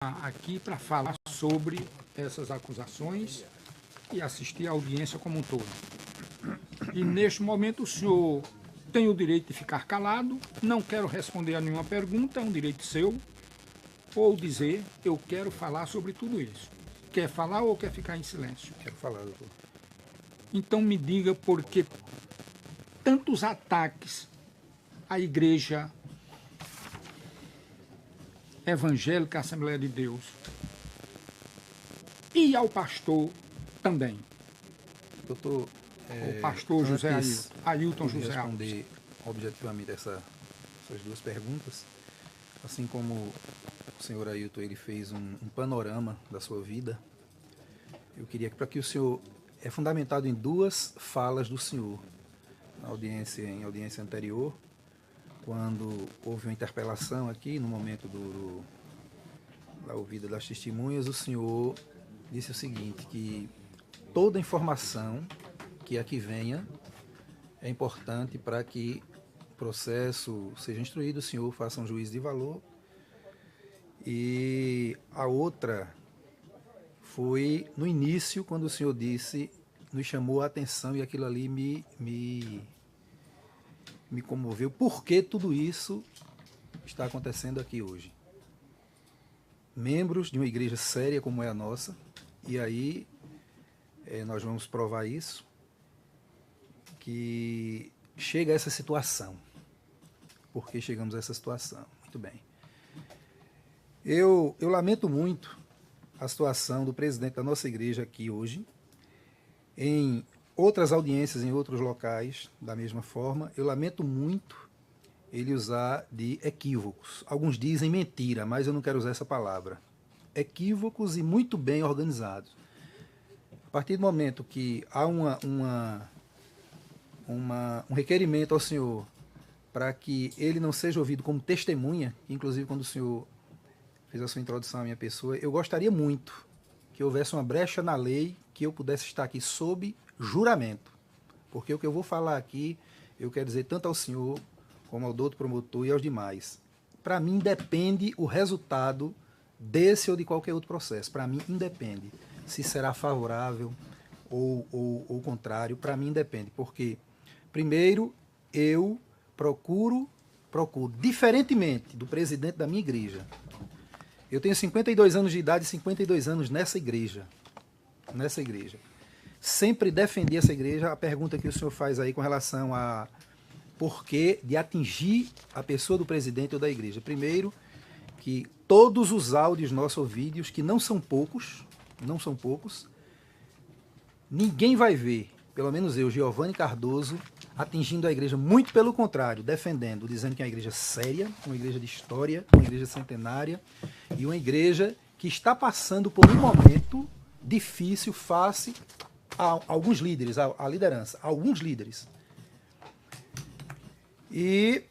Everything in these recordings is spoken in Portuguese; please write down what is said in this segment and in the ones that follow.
aqui para falar sobre essas acusações e assistir à audiência como um todo. E neste momento o senhor tem o direito de ficar calado, não quero responder a nenhuma pergunta, é um direito seu, ou dizer, eu quero falar sobre tudo isso. Quer falar ou quer ficar em silêncio? Quero falar, doutor. Então me diga por que tantos ataques à igreja evangélica Assembleia de Deus e ao pastor também. Doutor, O pastor José Ailton José Alves. Responder objetivamente essas duas perguntas, assim como o senhor Ailton ele fez um panorama da sua vida, eu queria que para que o senhor é fundamentado em duas falas do senhor em audiência anterior, quando houve uma interpelação aqui no momento da ouvida das testemunhas, o senhor disse o seguinte, que toda informação que aqui venha é importante para que o processo seja instruído, o senhor faça um juízo de valor. E a outra foi no início, quando o senhor disse, nos chamou a atenção e aquilo ali me comoveu. Por que tudo isso está acontecendo aqui hoje? Membros de uma igreja séria como é a nossa, e aí nós vamos provar isso, que chega a essa situação. Por que chegamos a essa situação? Muito bem. Eu lamento muito a situação do presidente da nossa igreja aqui hoje, em outras audiências, em outros locais, da mesma forma. Eu lamento muito ele usar de equívocos. Alguns dizem mentira, mas eu não quero usar essa palavra. Equívocos e muito bem organizados. A partir do momento que há um requerimento ao senhor para que ele não seja ouvido como testemunha, inclusive quando o senhor fez a sua introdução à minha pessoa, eu gostaria muito que houvesse uma brecha na lei que eu pudesse estar aqui sob juramento. Porque o que eu vou falar aqui, eu quero dizer tanto ao senhor, como ao doutor promotor e aos demais. Para mim, depende o resultado desse ou de qualquer outro processo. Para mim, independe. Se será favorável ou contrário, para mim, independe. Porque, primeiro, eu procuro, diferentemente do presidente da minha igreja. Eu tenho 52 anos de idade e 52 anos nessa igreja. Sempre defendi essa igreja. A pergunta que o senhor faz aí com relação a porquê de atingir a pessoa do presidente ou da igreja. Primeiro, que todos os áudios nossos ou vídeos, que não são poucos, ninguém vai ver, pelo menos eu, Giovanni Cardoso, atingindo a igreja, muito pelo contrário, defendendo, dizendo que é uma igreja séria, uma igreja de história, uma igreja centenária e uma igreja que está passando por um momento difícil face a alguns líderes, a liderança, a alguns líderes. E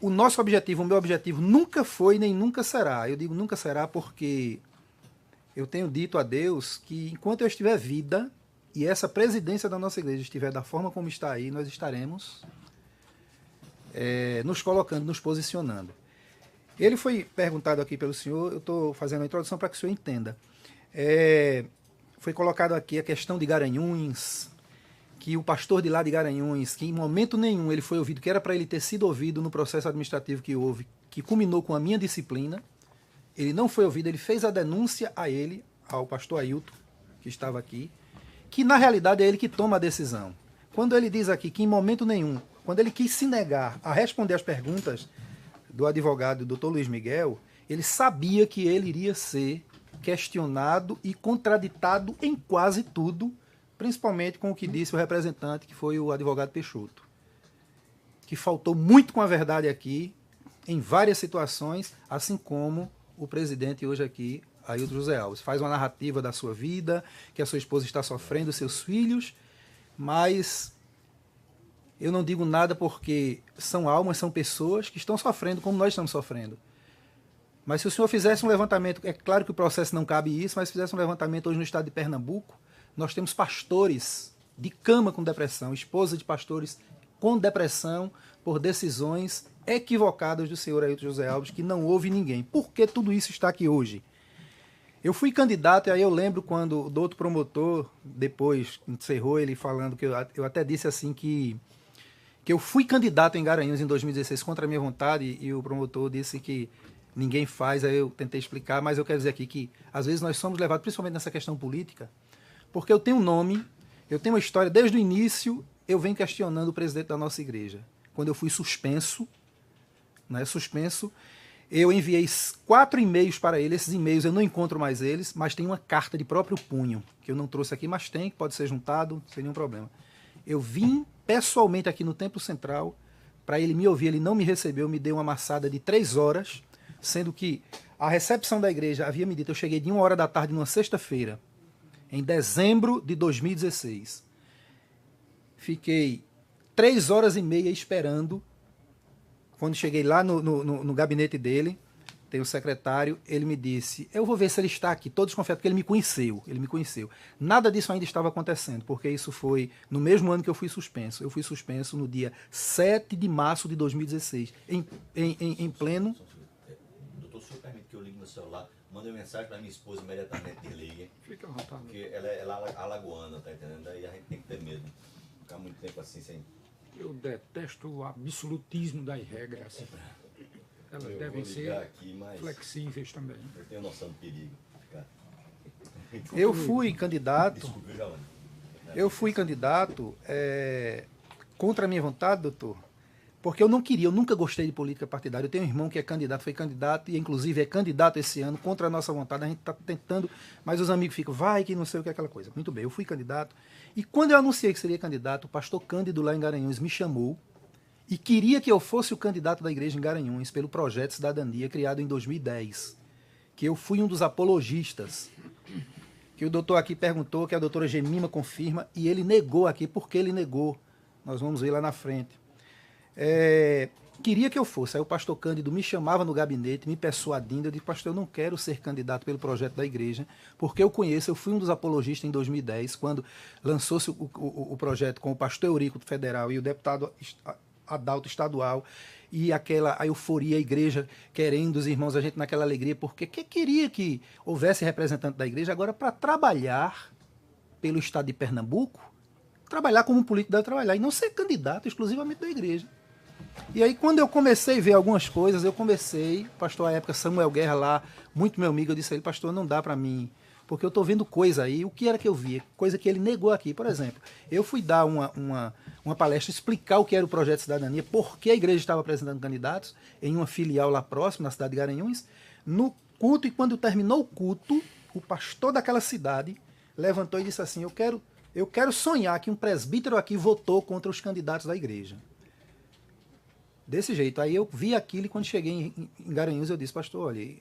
o nosso objetivo, o meu objetivo nunca foi nem nunca será. Eu digo nunca será porque eu tenho dito a Deus que enquanto eu estiver vida e essa presidência da nossa igreja estiver da forma como está aí, nós estaremos nos colocando, nos posicionando. Ele foi perguntado aqui pelo senhor, eu estou fazendo a introdução para que o senhor entenda. Foi colocado aqui a questão de Garanhuns, que o pastor de lá de Garanhuns, que em momento nenhum ele foi ouvido, que era para ele ter sido ouvido no processo administrativo que houve, que culminou com a minha disciplina, ele não foi ouvido, ele fez a denúncia a ele, ao pastor Ailton, que estava aqui, que na realidade é ele que toma a decisão. Quando ele diz aqui que em momento nenhum, quando ele quis se negar a responder as perguntas do advogado Dr. Luiz Miguel, ele sabia que ele iria ser questionado e contraditado em quase tudo, principalmente com o que disse o representante, que foi o advogado Peixoto, que faltou muito com a verdade aqui, em várias situações, assim como o presidente hoje aqui, Ailton José Alves. Faz uma narrativa da sua vida, que a sua esposa está sofrendo, seus filhos, mas eu não digo nada porque são almas, são pessoas que estão sofrendo como nós estamos sofrendo. Mas se o senhor fizesse um levantamento, é claro que o processo não cabe isso, mas se fizesse um levantamento hoje no estado de Pernambuco, nós temos pastores de cama com depressão, esposa de pastores com depressão por decisões equivocadas do senhor Ailton José Alves, que não houve ninguém. Por que tudo isso está aqui hoje? Eu fui candidato, e aí eu lembro quando o doutor promotor, depois encerrou ele falando, que eu até disse assim que eu fui candidato em Garanhuns em 2016 contra a minha vontade, e o promotor disse que ninguém faz, aí eu tentei explicar, mas eu quero dizer aqui que às vezes nós somos levados, principalmente nessa questão política, porque eu tenho um nome, eu tenho uma história, desde o início eu venho questionando o presidente da nossa igreja. Quando eu fui suspenso, eu enviei 4 e-mails para ele. Esses e-mails eu não encontro mais eles, mas tem uma carta de próprio punho, que eu não trouxe aqui, mas tem, que pode ser juntado, sem nenhum problema. Eu vim pessoalmente aqui no Templo Central para ele me ouvir, ele não me recebeu, me deu uma amassada de 3 horas, sendo que a recepção da igreja havia me dito, eu cheguei de 1h da tarde numa sexta-feira, em dezembro de 2016. Fiquei 3 horas e meia esperando. Quando cheguei lá no gabinete dele, tem o secretário, ele me disse, eu vou ver se ele está aqui, todo desconfiado, porque ele me conheceu. Nada disso ainda estava acontecendo, porque isso foi no mesmo ano que eu fui suspenso. Eu fui suspenso no dia 7 de março de 2016, em pleno... Doutor, o senhor permite que eu ligue no celular, manda uma mensagem para minha esposa imediatamente que ligue. Fica à vontade. Porque ela é alagoana, tá entendendo? Daí a gente tem que ter medo. Ficar muito tempo assim sem... Eu detesto o absolutismo das regras. Elas devem ser aqui, flexíveis também. Eu tenho noção do perigo. Eu fui candidato... Desculpa, Jaone. Eu fui candidato contra a minha vontade, doutor, porque eu não queria, eu nunca gostei de política partidária. Eu tenho um irmão que é candidato, foi candidato, e inclusive é candidato esse ano, contra a nossa vontade. A gente está tentando, mas os amigos ficam, vai que não sei o que é aquela coisa. Muito bem, eu fui candidato. E quando eu anunciei que seria candidato, o pastor Cândido lá em Garanhuns me chamou e queria que eu fosse o candidato da igreja em Garanhuns pelo projeto Cidadania, criado em 2010. Que eu fui um dos apologistas. Que o doutor aqui perguntou, que a doutora Gemima confirma, e ele negou aqui. Por que ele negou? Nós vamos ver lá na frente. Queria que eu fosse. Aí o pastor Cândido me chamava no gabinete, me persuadindo. Eu disse, pastor, eu não quero ser candidato pelo projeto da igreja, porque eu conheço, eu fui um dos apologistas em 2010, quando lançou-se o projeto com o pastor Eurico Federal e o deputado Adalto Estadual, e aquela a euforia, a igreja querendo, os irmãos, a gente naquela alegria, porque queria que houvesse representante da igreja agora para trabalhar pelo estado de Pernambuco, trabalhar como um político deve trabalhar, e não ser candidato exclusivamente da igreja. E aí, quando eu comecei a ver algumas coisas, pastor à época, Samuel Guerra lá, muito meu amigo, eu disse a ele, pastor, não dá para mim, porque eu estou vendo coisa aí, o que era que eu via? Coisa que ele negou aqui, por exemplo. Eu fui dar uma palestra, explicar o que era o Projeto Cidadania, por que a igreja estava apresentando candidatos, em uma filial lá próxima, na cidade de Garanhuns, no culto, e quando terminou o culto, o pastor daquela cidade levantou e disse assim, eu quero sonhar que um presbítero aqui votou contra os candidatos da igreja. Desse jeito. Aí eu vi aquilo e quando cheguei em Garanhuns eu disse, pastor, olha,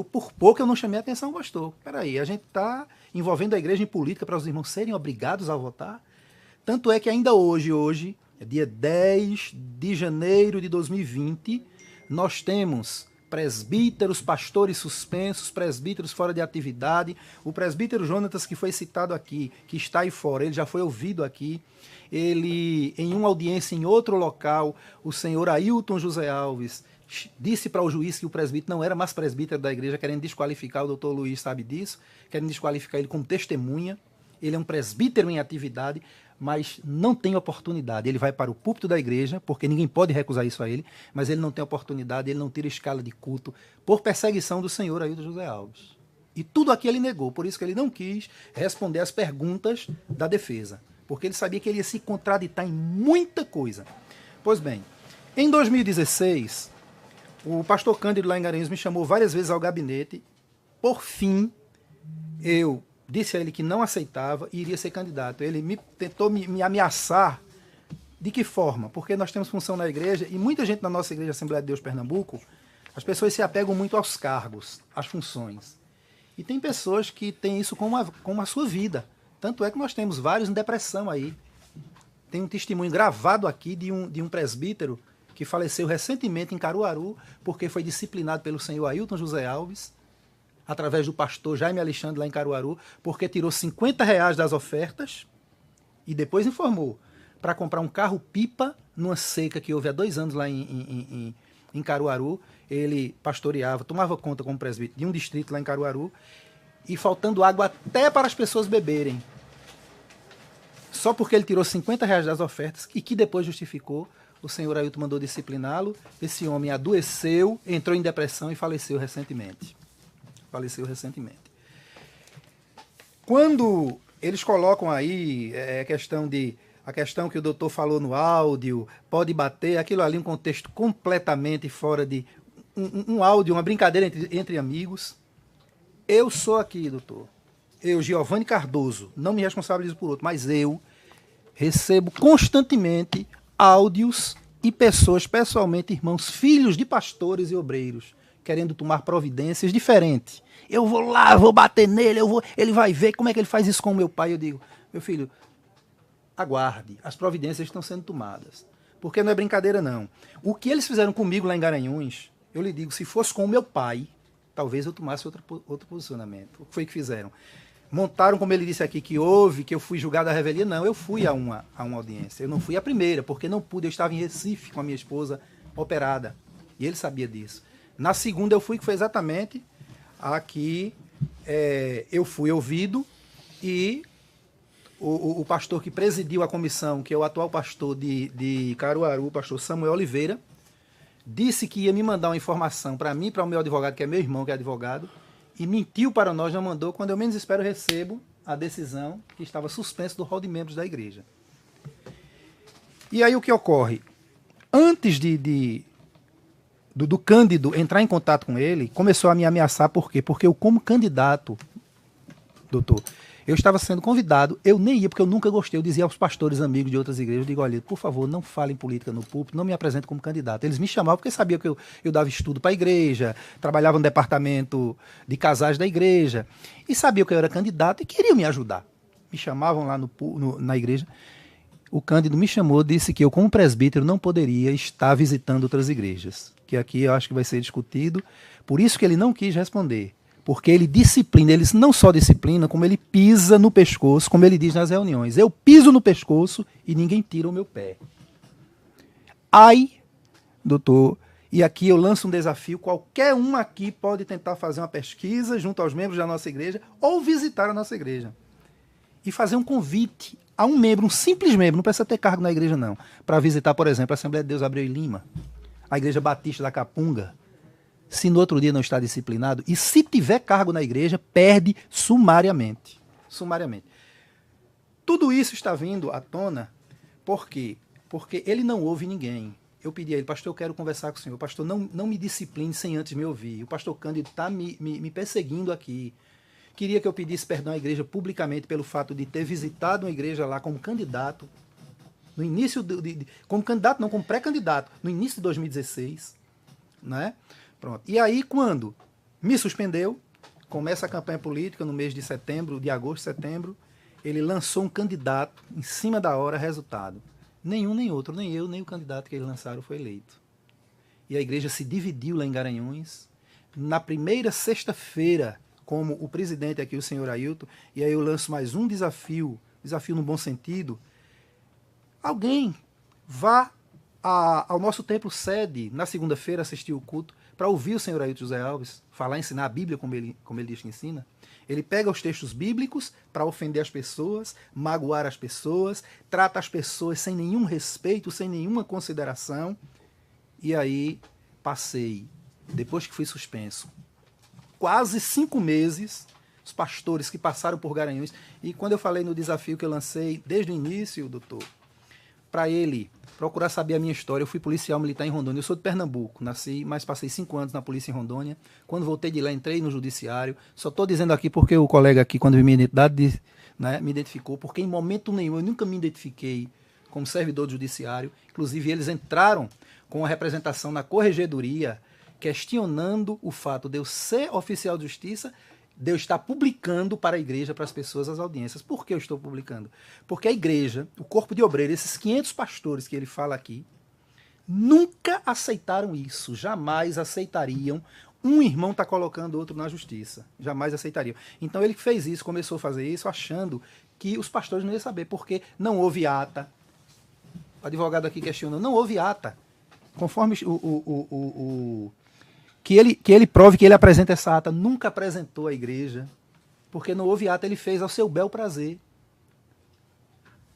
por pouco eu não chamei a atenção, pastor. Peraí, a gente está envolvendo a igreja em política para os irmãos serem obrigados a votar? Tanto é que ainda hoje, é dia 10 de janeiro de 2020, nós temos presbíteros, pastores suspensos, presbíteros fora de atividade. O presbítero Jonatas, que foi citado aqui, que está aí fora, ele já foi ouvido aqui. Ele, em uma audiência em outro local, o senhor Ailton José Alves disse para o juiz que o presbítero não era mais presbítero da igreja, querendo desqualificar, o doutor Luiz sabe disso, querendo desqualificar ele como testemunha. Ele é um presbítero em atividade, mas não tem oportunidade. Ele vai para o púlpito da igreja, porque ninguém pode recusar isso a ele, mas ele não tem oportunidade, ele não tira escala de culto, por perseguição do senhor Ailton José Alves. E tudo aqui ele negou, por isso que ele não quis responder às perguntas da defesa, porque ele sabia que ele ia se contraditar em muita coisa. Pois bem, em 2016, o pastor Cândido lá em Garanhuns me chamou várias vezes ao gabinete. Por fim, eu disse a ele que não aceitava e iria ser candidato. Ele tentou me ameaçar. De que forma? Porque nós temos função na igreja e muita gente na nossa igreja Assembleia de Deus Pernambuco, as pessoas se apegam muito aos cargos, às funções. E tem pessoas que têm isso como a sua vida. Tanto é que nós temos vários em depressão aí. Tem um testemunho gravado aqui de um presbítero que faleceu recentemente em Caruaru, porque foi disciplinado pelo senhor Ailton José Alves, através do pastor Jaime Alexandre lá em Caruaru, porque tirou R$50 das ofertas e depois informou para comprar um carro-pipa numa seca que houve há 2 anos lá em Caruaru. Ele pastoreava, tomava conta como presbítero de um distrito lá em Caruaru, e faltando água até para as pessoas beberem. Só porque ele tirou R$ 50 das ofertas, e que depois justificou, o senhor Ailton mandou discipliná-lo. Esse homem adoeceu, entrou em depressão e faleceu recentemente. Quando eles colocam aí a questão que o doutor falou no áudio, pode bater, aquilo ali um contexto completamente fora de um áudio, uma brincadeira entre amigos. Eu sou aqui, doutor. Eu, Giovanni Cardoso, não me responsabilizo por outro, mas eu recebo constantemente áudios e pessoas, pessoalmente, irmãos, filhos de pastores e obreiros, querendo tomar providências diferentes. Eu vou lá, vou bater nele, ele vai ver como é que ele faz isso com o meu pai. Eu digo, meu filho, aguarde, as providências estão sendo tomadas. Porque não é brincadeira, não. O que eles fizeram comigo lá em Garanhuns, eu lhe digo, se fosse com o meu pai, talvez eu tomasse outro posicionamento. O que foi que fizeram? Montaram, como ele disse aqui, que eu fui julgado à revelia. Não, eu fui a uma audiência. Eu não fui a primeira, porque não pude. Eu estava em Recife com a minha esposa operada. E ele sabia disso. Na segunda eu fui, que foi exatamente a que eu fui ouvido, e o pastor que presidiu a comissão, que é o atual pastor de Caruaru, o pastor Samuel Oliveira, disse que ia me mandar uma informação para mim, para o meu advogado, que é meu irmão, que é advogado, e mentiu para nós, não mandou. Quando eu menos espero, eu recebo a decisão que estava suspenso do rol de membros da igreja. E aí o que ocorre? Antes do Cândido entrar em contato com ele, começou a me ameaçar. Por quê? Porque eu, como candidato, doutor, eu estava sendo convidado, eu nem ia, porque eu nunca gostei. Eu dizia aos pastores amigos de outras igrejas, eu digo, olha, por favor, não falem política no púlpito, não me apresentem como candidato. Eles me chamavam porque sabiam que eu dava estudo para a igreja, trabalhava no departamento de casais da igreja, e sabiam que eu era candidato e queriam me ajudar. Me chamavam lá na igreja. O Cândido me chamou, disse que eu, como presbítero, não poderia estar visitando outras igrejas, que aqui eu acho que vai ser discutido, por isso que ele não quis responder. Porque ele disciplina, ele não só disciplina, como ele pisa no pescoço, como ele diz nas reuniões. Eu piso no pescoço e ninguém tira o meu pé. Ai, doutor, e aqui eu lanço um desafio, qualquer um aqui pode tentar fazer uma pesquisa junto aos membros da nossa igreja ou visitar a nossa igreja. E fazer um convite a um membro, um simples membro, não precisa ter cargo na igreja não, para visitar, por exemplo, a Assembleia de Deus Abreu e Lima, a Igreja Batista da Capunga. Se no outro dia não está disciplinado, e se tiver cargo na igreja, perde sumariamente. Tudo isso está vindo à tona, por quê? Porque ele não ouve ninguém. Eu pedi a ele, pastor, eu quero conversar com o senhor. Pastor, não me discipline sem antes me ouvir. O pastor Cândido está me perseguindo aqui. Queria que eu pedisse perdão à igreja publicamente pelo fato de ter visitado uma igreja lá como candidato, no início, como candidato, não como pré-candidato, no início de 2016, né? Pronto. E aí, quando me suspendeu, começa a campanha política no mês de agosto, setembro, ele lançou um candidato em cima da hora, resultado. Nenhum, nem outro, nem eu, nem o candidato que eles lançaram foi eleito. E a igreja se dividiu lá em Garanhuns. Na primeira sexta-feira, como o presidente aqui, o senhor Ailton, e aí eu lanço mais um desafio no bom sentido, alguém vá ao nosso templo sede, na segunda-feira, assistir o culto, para ouvir o senhor Ailton José Alves falar, ensinar a Bíblia como ele diz que ensina. Ele pega os textos bíblicos para ofender as pessoas, magoar as pessoas, trata as pessoas sem nenhum respeito, sem nenhuma consideração. E aí passei, depois que fui suspenso, quase 5 meses, os pastores que passaram por Garanhuns, e quando eu falei no desafio que eu lancei desde o início, doutor, para ele procurar saber a minha história. Eu fui policial militar em Rondônia. Eu sou de Pernambuco, nasci, mas passei 5 anos na polícia em Rondônia. Quando voltei de lá, entrei no judiciário. Só estou dizendo aqui porque o colega aqui, quando viu minha identidade, né, me identificou, porque em momento nenhum eu nunca me identifiquei como servidor do judiciário. Inclusive, eles entraram com a representação na corregedoria, questionando o fato de eu ser oficial de justiça, de eu estar publicando para a igreja, para as pessoas, as audiências. Por que eu estou publicando? Porque a igreja, o corpo de obreiros, esses 500 pastores que ele fala aqui, nunca aceitaram isso, jamais aceitariam um irmão estar colocando outro na justiça, jamais aceitariam. Então ele fez isso, começou a fazer isso, achando que os pastores não iam saber, porque não houve ata, advogado aqui questionou, não houve ata. Conforme que ele prove que ele apresenta essa ata, nunca apresentou à igreja, porque não houve ata, ele fez ao seu bel prazer.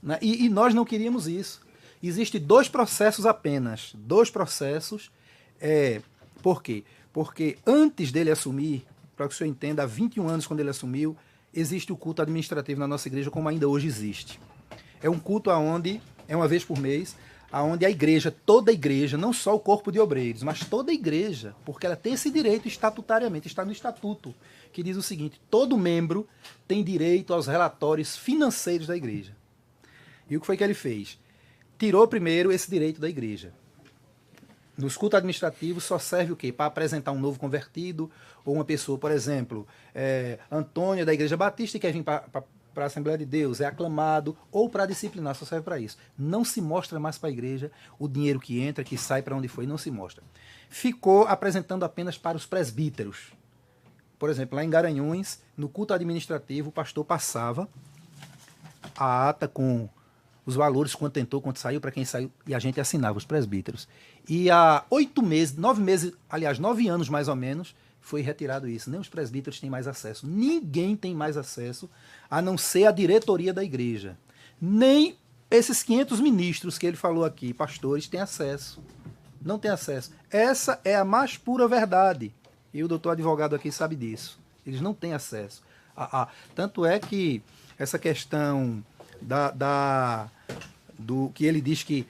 Né? E nós não queríamos isso. Existem 2 processos apenas. 2 processos. Por quê? Porque antes dele assumir, para que o senhor entenda, há 21 anos quando ele assumiu, existe o culto administrativo na nossa igreja, como ainda hoje existe. É um culto onde, é uma vez por mês, onde a igreja, toda a igreja, não só o corpo de obreiros, mas toda a igreja, porque ela tem esse direito estatutariamente, está no estatuto, que diz o seguinte: todo membro tem direito aos relatórios financeiros da igreja. E o que foi que ele fez? Tirou primeiro esse direito da igreja. Nos cultos administrativos só serve o quê? Para apresentar um novo convertido, ou uma pessoa, por exemplo, Antônio da Igreja Batista, e quer vir para a Assembleia de Deus, é aclamado, ou para disciplinar, só serve para isso. Não se mostra mais para a igreja o dinheiro que entra, que sai, para onde foi, não se mostra. Ficou apresentando apenas para os presbíteros. Por exemplo, lá em Garanhuns, no culto administrativo, o pastor passava a ata com os valores, quanto entrou, quanto saiu, para quem saiu, e a gente assinava, os presbíteros. E há 8 meses, 9 meses, aliás, 9 anos mais ou menos, foi retirado isso. Nem os presbíteros têm mais acesso. Ninguém tem mais acesso, a não ser a diretoria da igreja. Nem esses 500 ministros que ele falou aqui, pastores, têm acesso. Não têm acesso. Essa é a mais pura verdade. E o doutor advogado aqui sabe disso. Eles não têm acesso. Tanto é que essa questão do que ele diz que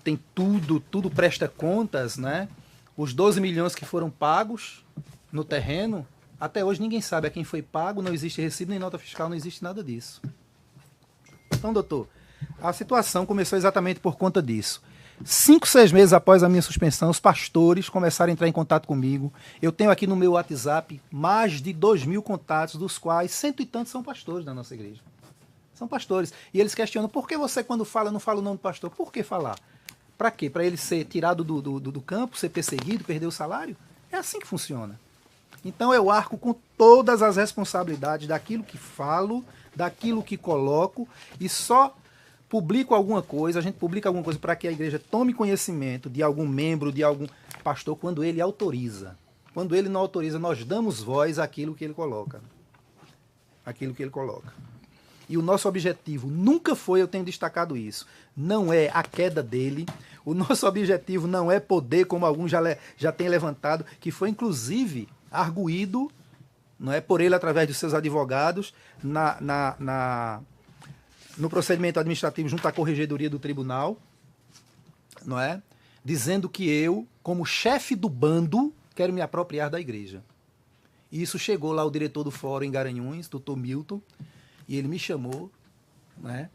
tem tudo presta contas, né? Os 12 milhões que foram pagos no terreno, até hoje ninguém sabe a quem foi pago, não existe recibo nem nota fiscal, não existe nada disso. Então, doutor, a situação começou exatamente por conta disso. 5, 6 meses após a minha suspensão, os pastores começaram a entrar em contato comigo. Eu tenho aqui no meu WhatsApp mais de 2.000 contatos, dos quais 100 e tantos são pastores da nossa igreja. São pastores. E eles questionam, por que você, quando fala, não fala o nome do pastor? Por que falar? Para quê? Para ele ser tirado do campo, ser perseguido, perder o salário? É assim que funciona. Então eu arco com todas as responsabilidades daquilo que falo, daquilo que coloco, e só publico alguma coisa, a gente publica alguma coisa para que a igreja tome conhecimento de algum membro, de algum pastor, quando ele autoriza. Quando ele não autoriza, nós damos voz àquilo que ele coloca. Aquilo que ele coloca. E o nosso objetivo nunca foi, eu tenho destacado isso, não é a queda dele, o nosso objetivo não é poder, como alguns já têm levantado, que foi inclusive arguído, não é, por ele através dos seus advogados no procedimento administrativo junto à corregedoria do tribunal, não é, dizendo que eu, como chefe do bando, quero me apropriar da igreja. E isso chegou lá o diretor do fórum em Garanhuns, doutor Milton, e ele me chamou, né?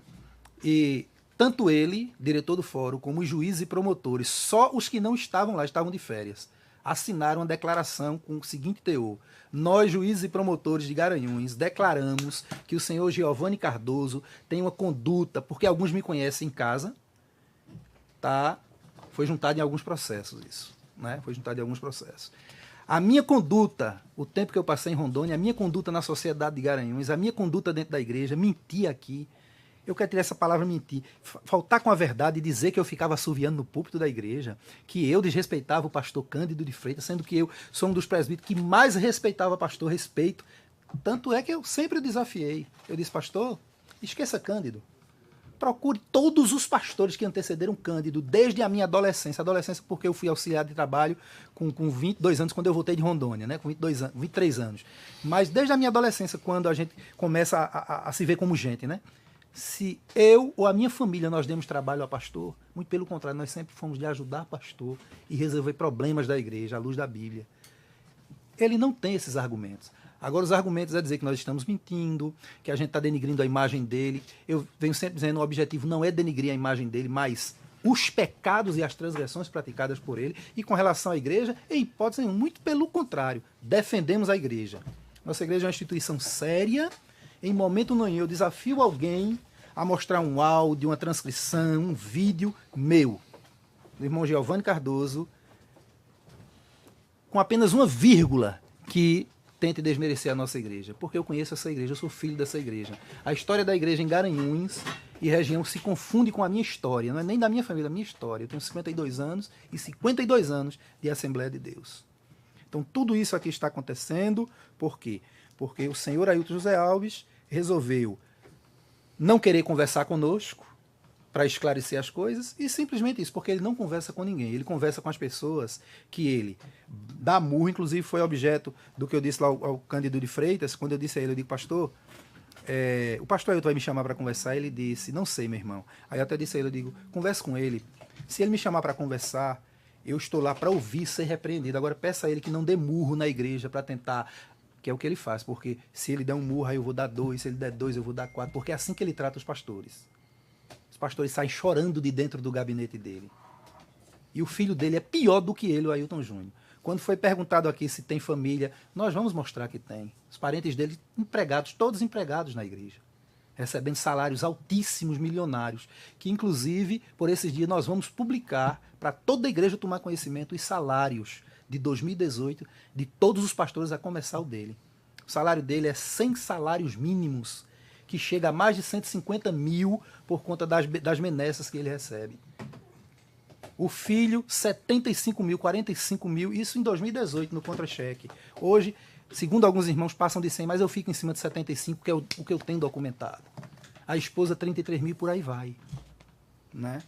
E tanto ele, diretor do fórum, como os juízes e promotores, só os que não estavam lá, estavam de férias, assinaram uma declaração com o seguinte teor: nós, juízes e promotores de Garanhuns, declaramos que o senhor Giovanni Cardoso tem uma conduta, porque alguns me conhecem em casa, tá? Foi juntado em alguns processos isso, né? Foi juntado em alguns processos. A minha conduta, o tempo que eu passei em Rondônia, a minha conduta na sociedade de Garanhuns, a minha conduta dentro da igreja, mentir aqui, eu quero tirar essa palavra mentir, faltar com a verdade e dizer que eu ficava assoviando no púlpito da igreja, que eu desrespeitava o pastor Cândido de Freitas, sendo que eu sou um dos presbíteros que mais respeitava o pastor, respeito. Tanto é que eu sempre o desafiei. Eu disse, pastor, esqueça Cândido. Procure todos os pastores que antecederam Cândido, desde a minha adolescência. Adolescência porque eu fui auxiliar de trabalho com 22 anos, quando eu voltei de Rondônia, né? Com 23 anos. Mas desde a minha adolescência, quando a gente começa a se ver como gente, né? Se eu ou a minha família nós demos trabalho ao pastor, muito pelo contrário, nós sempre fomos de ajudar pastor e resolver problemas da igreja, à luz da Bíblia. Ele não tem esses argumentos. Agora, os argumentos é dizer que nós estamos mentindo, que a gente está denigrindo a imagem dele. Eu venho sempre dizendo que o objetivo não é denigrir a imagem dele, mas os pecados e as transgressões praticadas por ele. E com relação à igreja, em hipótese nenhuma, muito pelo contrário, defendemos a igreja. Nossa igreja é uma instituição séria. Em momento nenhum eu desafio alguém a mostrar um áudio, uma transcrição, um vídeo meu, do irmão Giovanni Cardoso, com apenas uma vírgula que tente desmerecer a nossa igreja, porque eu conheço essa igreja, eu sou filho dessa igreja. A história da igreja em Garanhuns e região se confunde com a minha história, não é nem da minha família, da minha história. Eu tenho 52 anos e 52 anos de Assembleia de Deus. Então tudo isso aqui está acontecendo, por quê? Porque o senhor Ailton José Alves resolveu não querer conversar conosco para esclarecer as coisas, e simplesmente isso, porque ele não conversa com ninguém, ele conversa com as pessoas que ele dá murro, inclusive foi objeto do que eu disse lá ao Cândido de Freitas, quando eu disse a ele, eu digo, pastor, o pastor Ailton vai me chamar para conversar, ele disse, não sei, meu irmão. Aí eu até disse a ele, eu digo, converse com ele, se ele me chamar para conversar, eu estou lá para ouvir, ser repreendido, agora peça a ele que não dê murro na igreja para tentar, que é o que ele faz, porque se ele der um murro, aí eu vou dar 2, se ele der 2, eu vou dar 4, porque é assim que ele trata os pastores. Os pastores saem chorando de dentro do gabinete dele. E o filho dele é pior do que ele, o Ailton Júnior. Quando foi perguntado aqui se tem família, nós vamos mostrar que tem. Os parentes dele empregados, todos empregados na igreja, recebendo salários altíssimos, milionários, que inclusive, por esses dias, nós vamos publicar para toda a igreja tomar conhecimento os salários de 2018 de todos os pastores, a começar o dele. O salário dele é 100 salários mínimos, que chega a mais de 150 mil por conta das benesses que ele recebe. O filho, 75 mil, 45 mil, isso em 2018, no contra-cheque. Hoje, segundo alguns irmãos, passam de 100, mas eu fico em cima de 75, que é o que eu tenho documentado. A esposa, 33 mil, por aí vai. Né?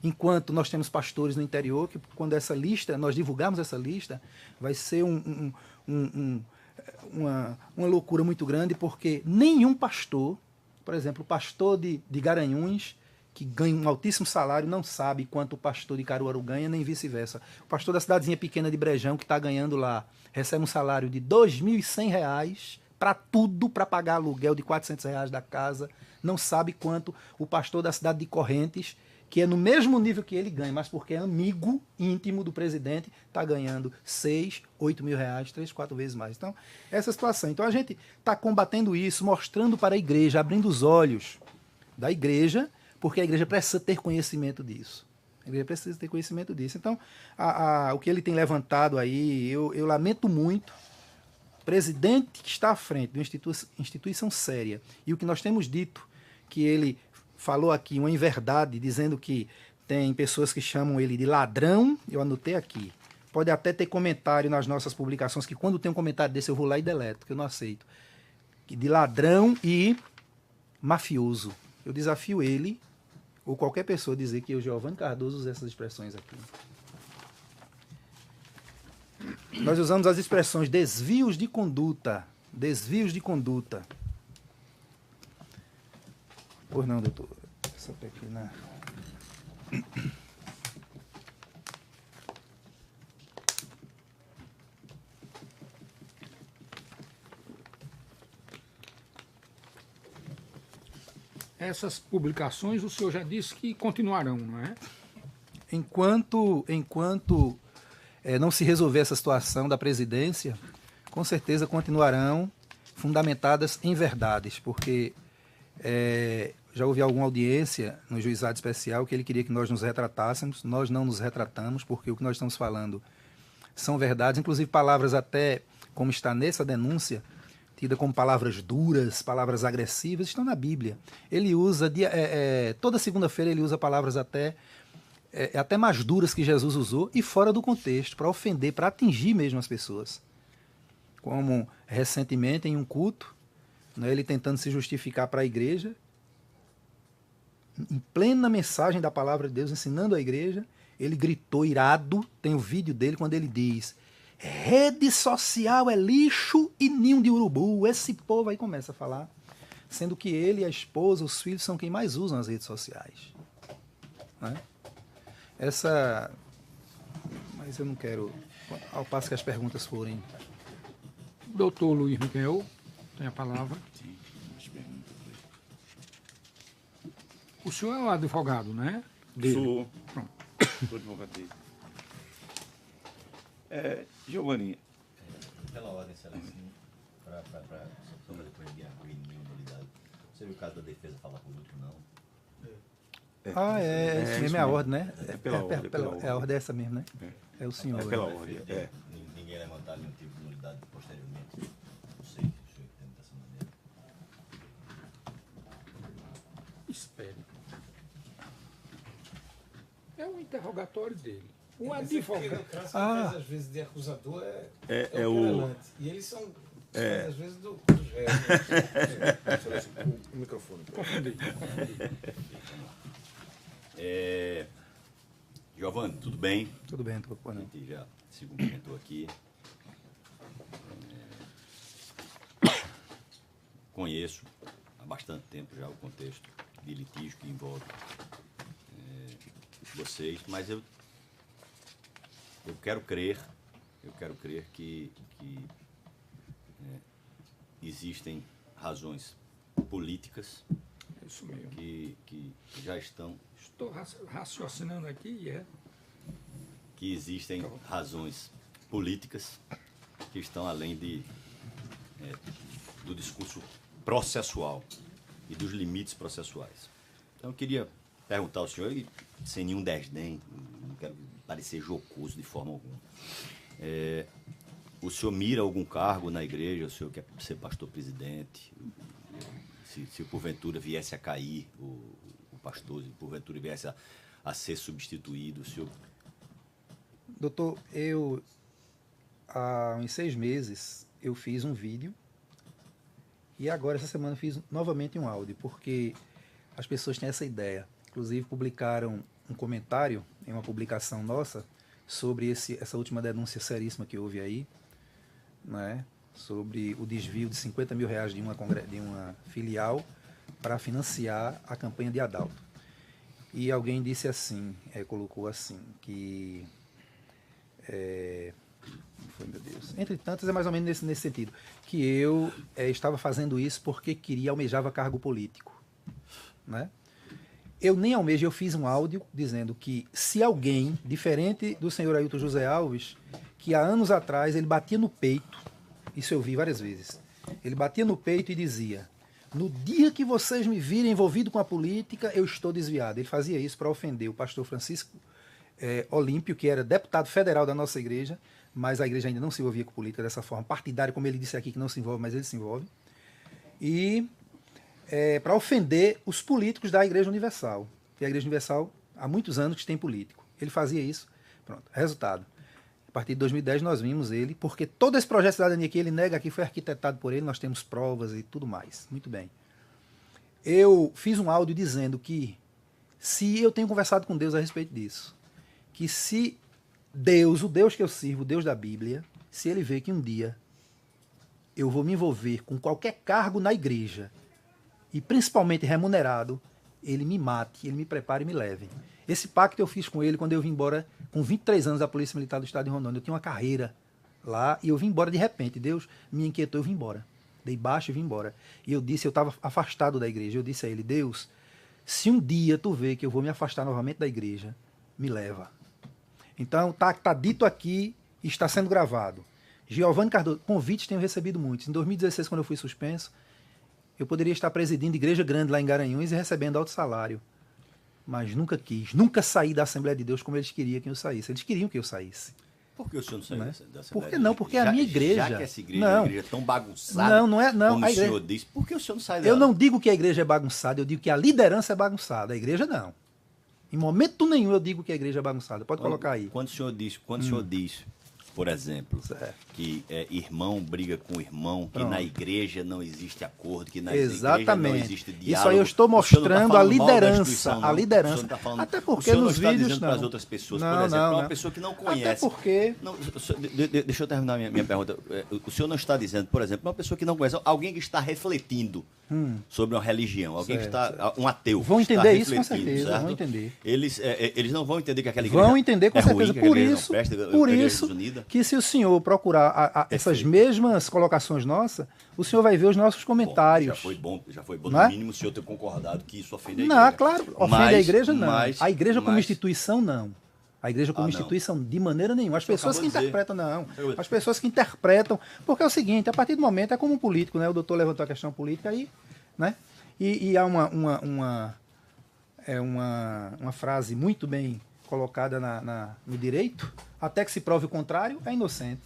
Enquanto nós temos pastores no interior, que quando essa lista, nós divulgarmos essa lista, vai ser uma loucura muito grande, porque nenhum pastor, por exemplo, o pastor de Garanhuns, que ganha um altíssimo salário, não sabe quanto o pastor de Caruaru ganha, nem vice-versa. O pastor da cidadezinha pequena de Brejão, que está ganhando lá, recebe um salário de R$ 2.100 para tudo, para pagar aluguel de R$ 400 da casa, não sabe quanto o pastor da cidade de Correntes, que é no mesmo nível que ele ganha, mas porque é amigo íntimo do presidente, está ganhando 6, 8 mil reais, 3, 4 vezes mais. Então, essa situação. Então, a gente está combatendo isso, mostrando para a igreja, abrindo os olhos da igreja, porque a igreja precisa ter conhecimento disso. A igreja precisa ter conhecimento disso. Então, o que ele tem levantado aí, eu lamento muito. O presidente que está à frente de uma instituição séria, e o que nós temos dito, que ele falou aqui uma inverdade, dizendo que tem pessoas que chamam ele de ladrão, eu anotei aqui. Pode até ter comentário nas nossas publicações, que quando tem um comentário desse eu vou lá e deleto, que eu não aceito. De ladrão e mafioso. Eu desafio ele, ou qualquer pessoa, a dizer que o Giovanni Cardoso usa essas expressões aqui. Nós usamos as expressões desvios de conduta. Desvios de conduta. Pois não, doutor. Essa pequena... Essas publicações o senhor já disse que continuarão, não é? Enquanto não se resolver essa situação da presidência, com certeza continuarão fundamentadas em verdades, porque já houve alguma audiência no juizado especial que ele queria que nós nos retratássemos, nós não nos retratamos, porque o que nós estamos falando são verdades, inclusive palavras até, como está nessa denúncia, tida como palavras duras, palavras agressivas, estão na Bíblia. Ele usa, toda segunda-feira ele usa palavras até mais duras que Jesus usou e fora do contexto, para ofender, para atingir mesmo as pessoas. Como recentemente em um culto, né, ele tentando se justificar para a igreja, em plena mensagem da palavra de Deus, ensinando a igreja, ele gritou irado, tem o vídeo dele quando ele diz: rede social é lixo e ninho de urubu. Esse povo aí começa a falar, sendo que ele, a esposa, os filhos são quem mais usam as redes sociais. Né? Mas eu não quero, ao passo que as perguntas forem... Doutor Luiz Miguel, tem a palavra. Sim, as perguntas. O senhor é o advogado, né? Sou. Pronto. Sou advogado dele. Giovanni, Pela ordem, excelência, sobre depois de arguir nenhuma nulidade. Você viu o caso da defesa falar por último, não? Isso mesmo, é a ordem, né? É pela ordem, pela ordem. A ordem é essa mesmo, né? É o senhor. é pela ordem. Ninguém levantar nenhum tipo de nulidade posteriormente. interrogatório dele. O Quer advogado. dizer que no caso, às vezes, de acusador É o o- querelante. E eles são, às vezes, do réu. O microfone. Confundi. Giovanni, tudo bem? Tudo bem, não tô A não. gente já se cumprimentou aqui. Conheço há bastante tempo já o contexto de litígio que envolve vocês, mas eu quero crer que existem razões políticas É isso mesmo. que já estão, Estou raciocinando aqui e que existem razões políticas que estão além do discurso processual e dos limites processuais. Então eu queria perguntar ao senhor, e sem nenhum desdém, não quero parecer jocoso de forma alguma. O senhor mira algum cargo na igreja? O senhor quer ser pastor-presidente? Se porventura viesse a cair o pastor, se porventura viesse a ser substituído, o senhor... Doutor, há uns 6 meses, eu fiz um vídeo e agora, essa semana, fiz novamente um áudio, porque as pessoas têm essa ideia. Inclusive, publicaram um comentário em uma publicação nossa sobre essa última denúncia seríssima que houve aí, né, sobre o desvio de R$50 mil de uma filial para financiar a campanha de Adalto. E alguém disse assim, colocou assim, que... foi, meu Deus. Entre tantas, é mais ou menos nesse sentido. Que eu estava fazendo isso porque almejava cargo político. Né? Eu nem almejo, eu fiz um áudio dizendo que se alguém, diferente do senhor Ailton José Alves, que há anos atrás ele batia no peito, isso eu vi várias vezes, ele batia no peito e dizia: no dia que vocês me virem envolvido com a política, eu estou desviado. Ele fazia isso para ofender o pastor Francisco Olímpio, que era deputado federal da nossa igreja, mas a igreja ainda não se envolvia com política dessa forma partidária, como ele disse aqui que não se envolve, mas ele se envolve. E para ofender os políticos da Igreja Universal. E a Igreja Universal, há muitos anos que tem político. Ele fazia isso. Pronto, resultado. A partir de 2010 nós vimos ele, porque todo esse projeto de cidadania que ele nega aqui foi arquitetado por ele, nós temos provas e tudo mais. Muito bem. Eu fiz um áudio dizendo que, se eu tenho conversado com Deus a respeito disso, que se Deus, o Deus que eu sirvo, o Deus da Bíblia, se ele vê que um dia eu vou me envolver com qualquer cargo na igreja, e principalmente remunerado, ele me mate, ele me prepare e me leve. Esse pacto eu fiz com ele quando eu vim embora, com 23 anos da Polícia Militar do Estado de Rondônia. Eu tinha uma carreira lá e eu vim embora de repente. Deus me inquietou, eu vim embora. Dei baixo e vim embora. E eu estava afastado da igreja. Eu disse a ele: Deus, se um dia tu vê que eu vou me afastar novamente da igreja, me leva. Então, tá dito aqui e está sendo gravado. Giovanni Cardoso, convites tenho recebido muitos. Em 2016, quando eu fui suspenso, eu poderia estar presidindo igreja grande lá em Garanhuns e recebendo alto salário. Mas nunca quis, nunca saí da Assembleia de Deus como eles queriam que eu saísse. Eles queriam que eu saísse. Por que o senhor não saiu Né? da Assembleia? Por que não? Porque é a minha igreja. Já que essa igreja é uma igreja tão bagunçada, não é, como a o igreja... senhor disse, por que o senhor não sai dela? Eu não digo que a igreja é bagunçada, eu digo que a liderança é bagunçada. A igreja não. Em momento nenhum eu digo que a igreja é bagunçada. Pode colocar aí. Quando o senhor diz, por exemplo, Certo. que irmão briga com irmão, que Pronto. na igreja não existe acordo, que na Exatamente. igreja não existe diálogo. Isso aí eu estou O senhor não mostrando tá a falando mal da liderança. instituição, não. A liderança. O senhor não tá falando- Até porque o senhor nos não está vídeos dizendo não. para as outras pessoas, Não, por exemplo, não, para uma não. pessoa que não conhece. Até porque... Não, deixa eu terminar minha pergunta. O senhor não está dizendo, por exemplo, uma pessoa que não conhece, alguém que está refletindo sobre uma religião, alguém Certo, que está, um ateu. Vão que está entender isso com refletindo, certeza, certo? vão entender. Eles não vão entender que aquela igreja Vão entender com é certeza. ruim, que aquela Por igreja não isso, presta, que por a igreja é isso desunida. que se o senhor procurar essas mesmas colocações nossas, o senhor vai ver os nossos comentários. Já foi bom Não no é? mínimo o senhor ter concordado que isso ofende a Não, igreja. claro, ofende a igreja não. A igreja como mas- instituição não. A igreja como não. instituição de maneira nenhuma. As pessoas que acabou de dizer. interpretam não. Eu- As pessoas que interpretam, porque é o seguinte, a partir do momento é como um político, né? O doutor levantou a questão política aí, né? E há uma frase muito bem colocada no direito: até que se prove o contrário, é inocente.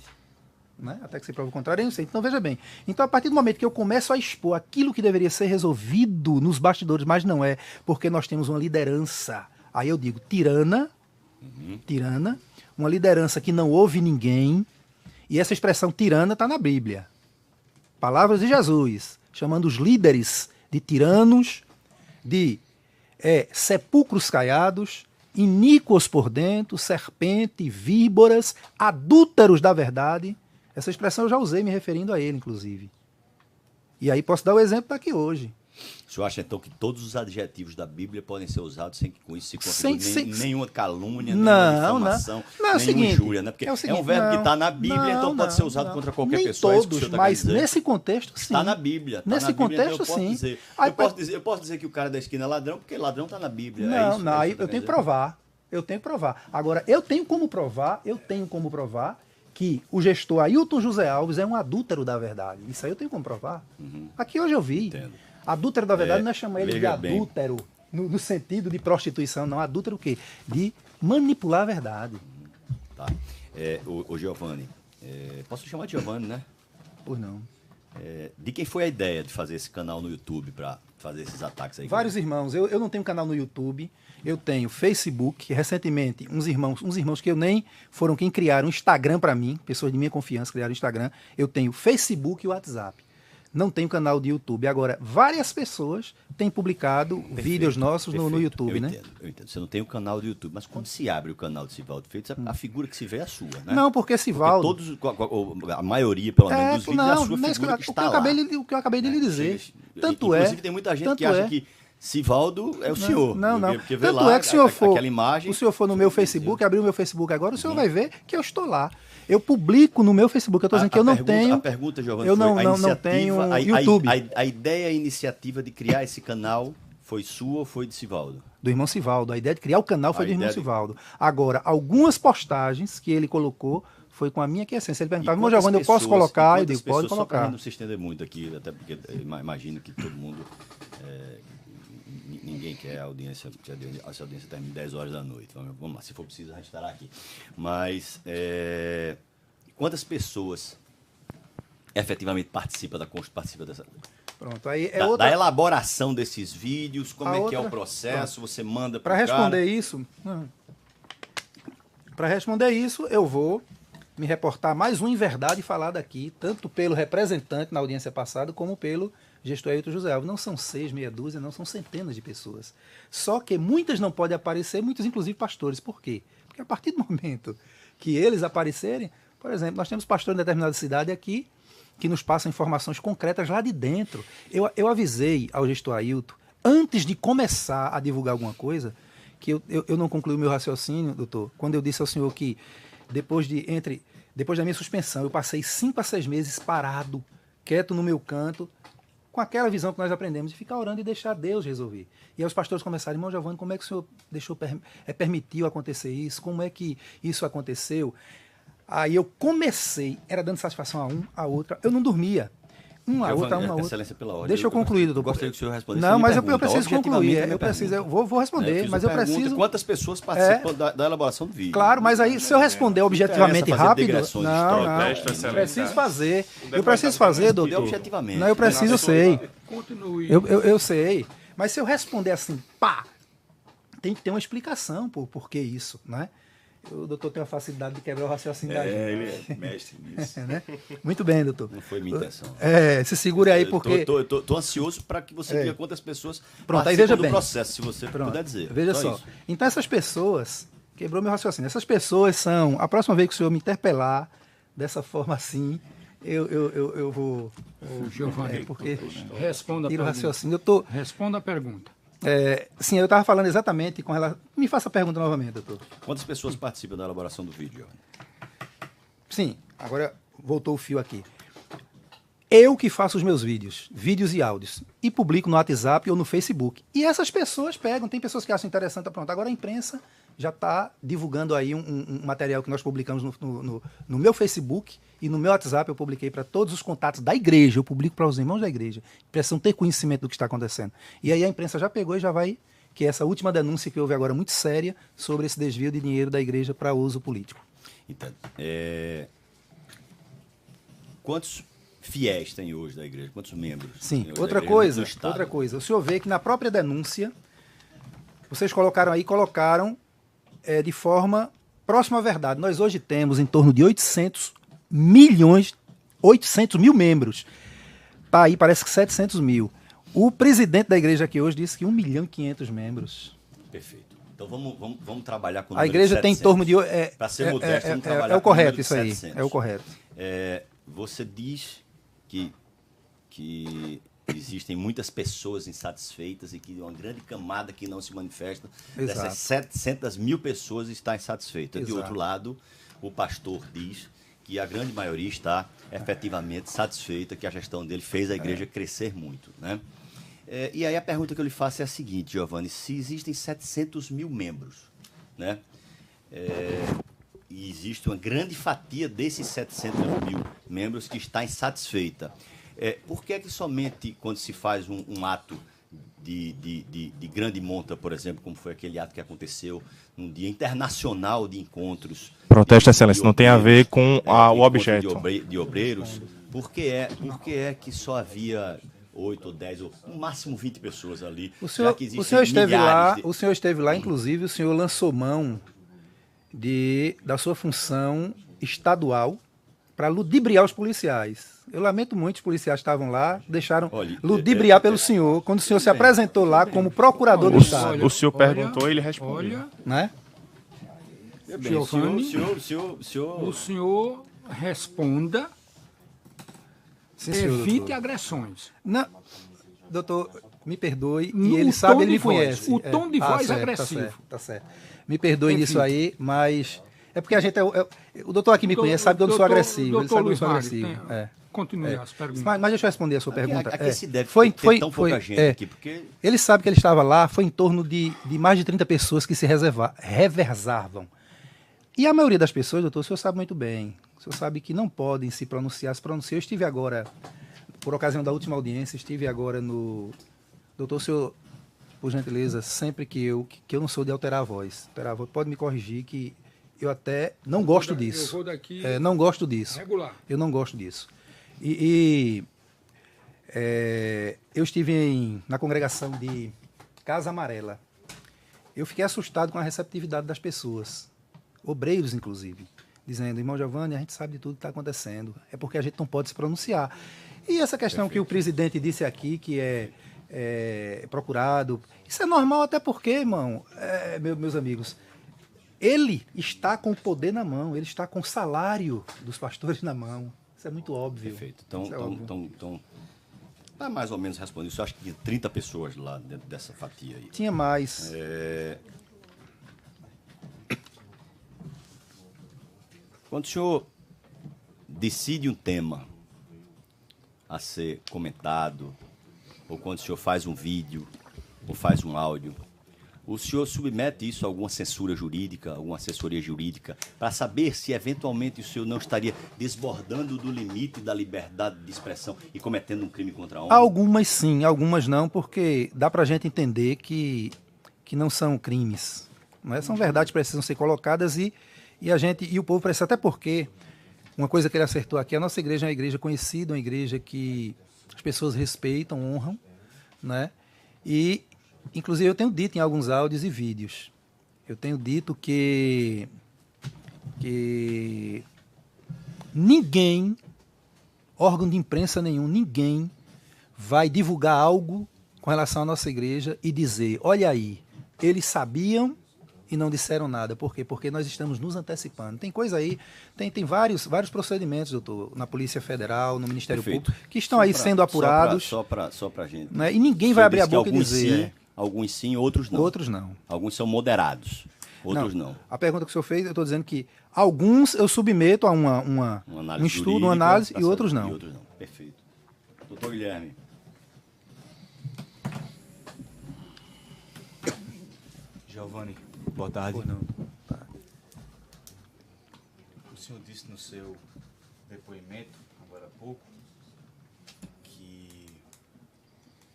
Né? Até que se prove o contrário, é inocente. Então, veja bem. Então, a partir do momento que eu começo a expor aquilo que deveria ser resolvido nos bastidores, mas não é, porque nós temos uma liderança, aí eu digo, tirana, tirana, uma liderança que não ouve ninguém, e essa expressão tirana está na Bíblia. Palavras de Jesus, chamando os líderes de tiranos, de sepulcros caiados, iníquos por dentro, serpente, víboras, adúlteros da verdade. Essa expressão eu já usei me referindo a ele, inclusive. E aí posso dar o exemplo daqui hoje. O senhor acha, então, que todos os adjetivos da Bíblia podem ser usados sem que com isso se configure nenhuma calúnia, nenhuma difamação, nenhuma injúria, né? Porque é um verbo que está na Bíblia, então pode ser usado contra qualquer nem pessoa. Todos, mas nesse contexto, sim. Está na Bíblia. Nesse contexto, sim. Eu posso dizer que o cara da esquina é ladrão, porque ladrão está na Bíblia. Não, eu tenho que provar. Eu tenho que provar. Agora, eu tenho como provar que o gestor Ailton José Alves é um adúltero da verdade. Isso aí eu tenho como provar. Aqui hoje eu vi. Entendo. Adúltero da verdade não é chamar ele de bem. adúltero no sentido de prostituição, não. Adúltero o quê? De manipular a verdade. Tá. O Giovanni, posso chamar de Giovanni, né? Por não. De quem foi a ideia de fazer esse canal no YouTube para fazer esses ataques aí? Vários irmãos. Eu não tenho canal no YouTube. Eu tenho Facebook. Recentemente, uns irmãos que eu nem foram quem criaram Instagram para mim, pessoas de minha confiança criaram Instagram. Eu tenho Facebook e WhatsApp. Não tenho canal de YouTube. Agora, várias pessoas têm publicado vídeos nossos no YouTube, né? Eu entendo. Você não tem o canal do YouTube, mas quando se abre o canal de Sivaldo Freitas, a figura que se vê é a sua, né? Não, porque Sivaldo... A maioria, pelo menos, dos vídeos é a sua figura que está lá. O que eu acabei de lhe dizer. Inclusive, tem muita gente que acha que Sivaldo é o senhor. Não. Porque vê Tanto lá é que se aquela imagem, o senhor for no meu Facebook, abrir o meu Facebook agora, o senhor vai ver que eu estou lá. Eu publico no meu Facebook. Eu estou dizendo que eu não tenho. A pergunta, Giovanni, eu não tenho YouTube. A ideia, a iniciativa de criar esse canal foi sua ou foi de Sivaldo? Do irmão Sivaldo. A ideia de criar o canal foi do irmão Sivaldo. Agora, algumas postagens que ele colocou foi com a minha quiescência. Ele perguntava, irmão Giovanni, eu posso colocar? Eu digo, pode colocar. Só para não se estender muito aqui, até porque eu imagino que todo mundo... Ninguém quer a audiência termine 10 horas da noite. Vamos lá, se for preciso, a gente estará aqui. Mas quantas pessoas efetivamente participam dessa... Pronto, aí da elaboração desses vídeos, como que é o processo, pronto. Você manda para responder isso. Para responder isso, eu vou me reportar mais um em verdade falado aqui, tanto pelo representante na audiência passada, como pelo gestor Ailton José Alves. Não são 6, meia dúzia, não são centenas de pessoas. Só que muitas não podem aparecer, muitos inclusive pastores. Por quê? Porque a partir do momento que eles aparecerem, por exemplo, nós temos pastores em determinada cidade aqui que nos passam informações concretas lá de dentro. Eu avisei ao gestor Ailton, antes de começar a divulgar alguma coisa, que eu não concluí o meu raciocínio, doutor, quando eu disse ao senhor que depois da minha suspensão, eu passei 5 a 6 meses parado, quieto no meu canto, com aquela visão que nós aprendemos de ficar orando e deixar Deus resolver. E aí os pastores começaram, irmão Giovanni, como é que o senhor permitiu acontecer isso? Como é que isso aconteceu? Aí eu comecei, era dando satisfação a um, a outra, eu não dormia. A outra. Excelência pela ordem. Deixa eu concluir, doutor. Gostaria que o senhor respondesse. Não, mas eu preciso concluir. Eu vou responder, mas eu preciso... Quantas pessoas participam da elaboração do vídeo? Claro, mas aí se eu responder objetivamente rápido... Não, preciso fazer. Eu preciso fazer, doutor. Objetivamente. Não, eu preciso, eu sei. Continue. Eu sei. Mas se eu responder assim, pá, tem que ter uma explicação por que isso, né? O doutor tem uma facilidade de quebrar o raciocínio da gente. Ele é mestre nisso. Né? Muito bem, doutor. Não foi minha intenção. Se segure aí, porque... Tô ansioso para que você diga quantas pessoas participam do processo, se você puder dizer. Veja só. Isso. Então essas pessoas... Quebrou meu raciocínio. Essas pessoas são... A próxima vez que o senhor me interpelar dessa forma assim, eu vou... Giovanni, porque responda a tiro o pergunta. raciocínio. Responda a pergunta. Sim, eu estava falando exatamente com ela. Me faça a pergunta novamente, doutor. Quantas pessoas participam da elaboração do vídeo? Sim, agora voltou o fio aqui. Eu que faço os meus vídeos e áudios, e publico no WhatsApp ou no Facebook. E essas pessoas pegam, tem pessoas que acham interessante, pronto. Agora a imprensa já está divulgando aí um material que nós publicamos no meu Facebook e no meu WhatsApp. Eu publiquei para todos os contatos da igreja, eu publico para os irmãos da igreja. Precisam ter conhecimento do que está acontecendo. E aí a imprensa já pegou e já vai, que é essa última denúncia que houve agora muito séria sobre esse desvio de dinheiro da igreja para uso político. Então, quantos fiéis tem hoje da igreja? Quantos membros? Sim, outra coisa. O senhor vê que na própria denúncia, vocês colocaram de forma próxima à verdade. Nós hoje temos em torno de 800 milhões, 800 mil membros. Tá aí, parece que 700 mil. O presidente da igreja aqui hoje disse que 1 milhão e 500 membros. Perfeito. Então vamos trabalhar com o A número igreja de tem em 700. torno de... Para ser modesto, vamos trabalhar é o com o número correto de isso aí. 700. É o correto. Você diz que existem muitas pessoas insatisfeitas e que uma grande camada que não se manifesta. Exato. Dessas 700 mil pessoas está insatisfeita. De Exato. outro lado, o pastor diz que a grande maioria está efetivamente satisfeita, que a gestão dele fez a igreja crescer muito, né? E aí a pergunta que eu lhe faço é a seguinte, Giovanni: se existem 700 mil membros, né? E existe uma grande fatia desses 700 mil membros que está insatisfeita, por que é que somente quando se faz um ato de grande monta, por exemplo, como foi aquele ato que aconteceu num dia internacional de encontros... Protesto, Excelência, não tem a ver com o objeto. De obreiros, por que é que só havia 8 ou 10, ou no máximo 20 pessoas ali? O senhor esteve lá, inclusive o senhor lançou mão da sua função estadual para ludibriar os policiais. Eu lamento muito, os policiais estavam lá, deixaram ludibriar pelo senhor, quando o senhor se apresentou lá como procurador do Estado. O senhor perguntou e ele respondeu. Olha, Né? Bem, o senhor responda, Sim, senhor, evite doutor. agressões. Não, doutor, me perdoe, No e ele tom sabe, ele de me voz, conhece. o tom de voz certo, agressivo. Tá certo. Me perdoe Enfim. nisso aí, mas... É porque a gente o doutor aqui me conhece, sabe que eu não sou agressivo. Ele sabe que eu não sou agressivo. Continue as perguntas. Mas deixa eu responder a sua pergunta. A que se deve ter tão pouca gente aqui? Porque... Ele sabe que ele estava lá, foi em torno de mais de 30 pessoas que se reversavam. E a maioria das pessoas, doutor, o senhor sabe muito bem. O senhor sabe que não podem se pronunciar. Eu estive agora, por ocasião da última audiência, estive agora no... Doutor, o senhor, por gentileza, sempre que eu não sou de alterar a voz, pode me corrigir que eu até não gosto disso. Eu vou daqui não gosto disso. regular. Eu não gosto disso. Eu estive na congregação de Casa Amarela. Eu fiquei assustado com a receptividade das pessoas, obreiros inclusive, dizendo: irmão Giovanni, a gente sabe de tudo que está acontecendo, é porque a gente não pode se pronunciar. E essa questão que o presidente disse aqui, que é procurado, isso é normal, até porque, irmão, meus amigos, ele está com o poder na mão, ele está com o salário dos pastores na mão. Isso é muito óbvio. Perfeito. Então, tá mais ou menos respondido. Eu acho que tinha 30 pessoas lá dentro dessa fatia aí. Tinha mais. Quando o senhor decide um tema a ser comentado, ou quando o senhor faz um vídeo, ou faz um áudio, o senhor submete isso a alguma censura jurídica, alguma assessoria jurídica, para saber se eventualmente o senhor não estaria desbordando do limite da liberdade de expressão e cometendo um crime contra a honra? Algumas sim, algumas não, porque dá para a gente entender que não são crimes. Não é? São verdades que precisam ser colocadas e o povo precisa, até porque uma coisa que ele acertou aqui, a nossa igreja é uma igreja conhecida, uma igreja que as pessoas respeitam, honram, né? E inclusive eu tenho dito em alguns áudios e vídeos, eu tenho dito que ninguém, órgão de imprensa nenhum, ninguém vai divulgar algo com relação à nossa igreja e dizer: olha aí, eles sabiam e não disseram nada. Por quê? Porque nós estamos nos antecipando. Tem coisa aí, tem vários procedimentos, doutor, na Polícia Federal, no Ministério Público, que estão aí sendo apurados. Só para gente. Né? E ninguém vai abrir a boca e dizer. Alguns sim, outros não. Outros não. Alguns são moderados, outros não. A pergunta que o senhor fez, eu estou dizendo que alguns eu submeto a um estudo, uma análise, e outros não. Perfeito. Doutor Guilherme. Giovanni, boa tarde. Pois não. O senhor disse no seu depoimento, agora há pouco, que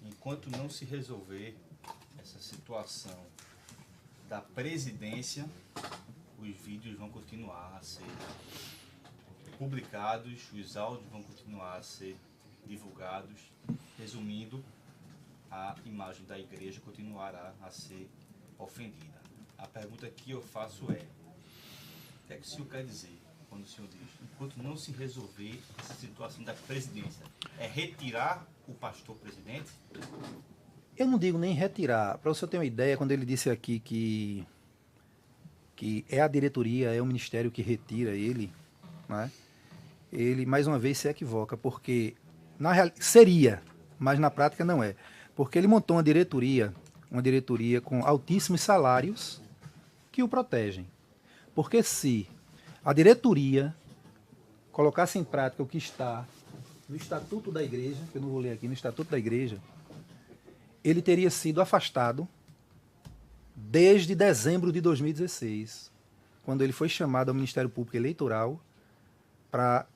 enquanto não se resolver essa situação da presidência, os vídeos vão continuar a ser publicados, os áudios vão continuar a ser divulgados. Resumindo, a imagem da igreja continuará a ser ofendida. A pergunta que eu faço é: o que é que o senhor quer dizer quando o senhor diz, enquanto não se resolver essa situação da presidência, é retirar o pastor presidente? Eu não digo nem retirar. Para você ter uma ideia, quando ele disse aqui que é a diretoria, é o ministério que retira ele, né? Ele mais uma vez se equivoca, porque seria, mas na prática não é. Porque ele montou uma diretoria com altíssimos salários que o protegem. Porque se a diretoria colocasse em prática o que está no Estatuto da Igreja, que eu não vou ler aqui, no Estatuto da Igreja, ele teria sido afastado desde dezembro de 2016, quando ele foi chamado ao Ministério Público Eleitoral para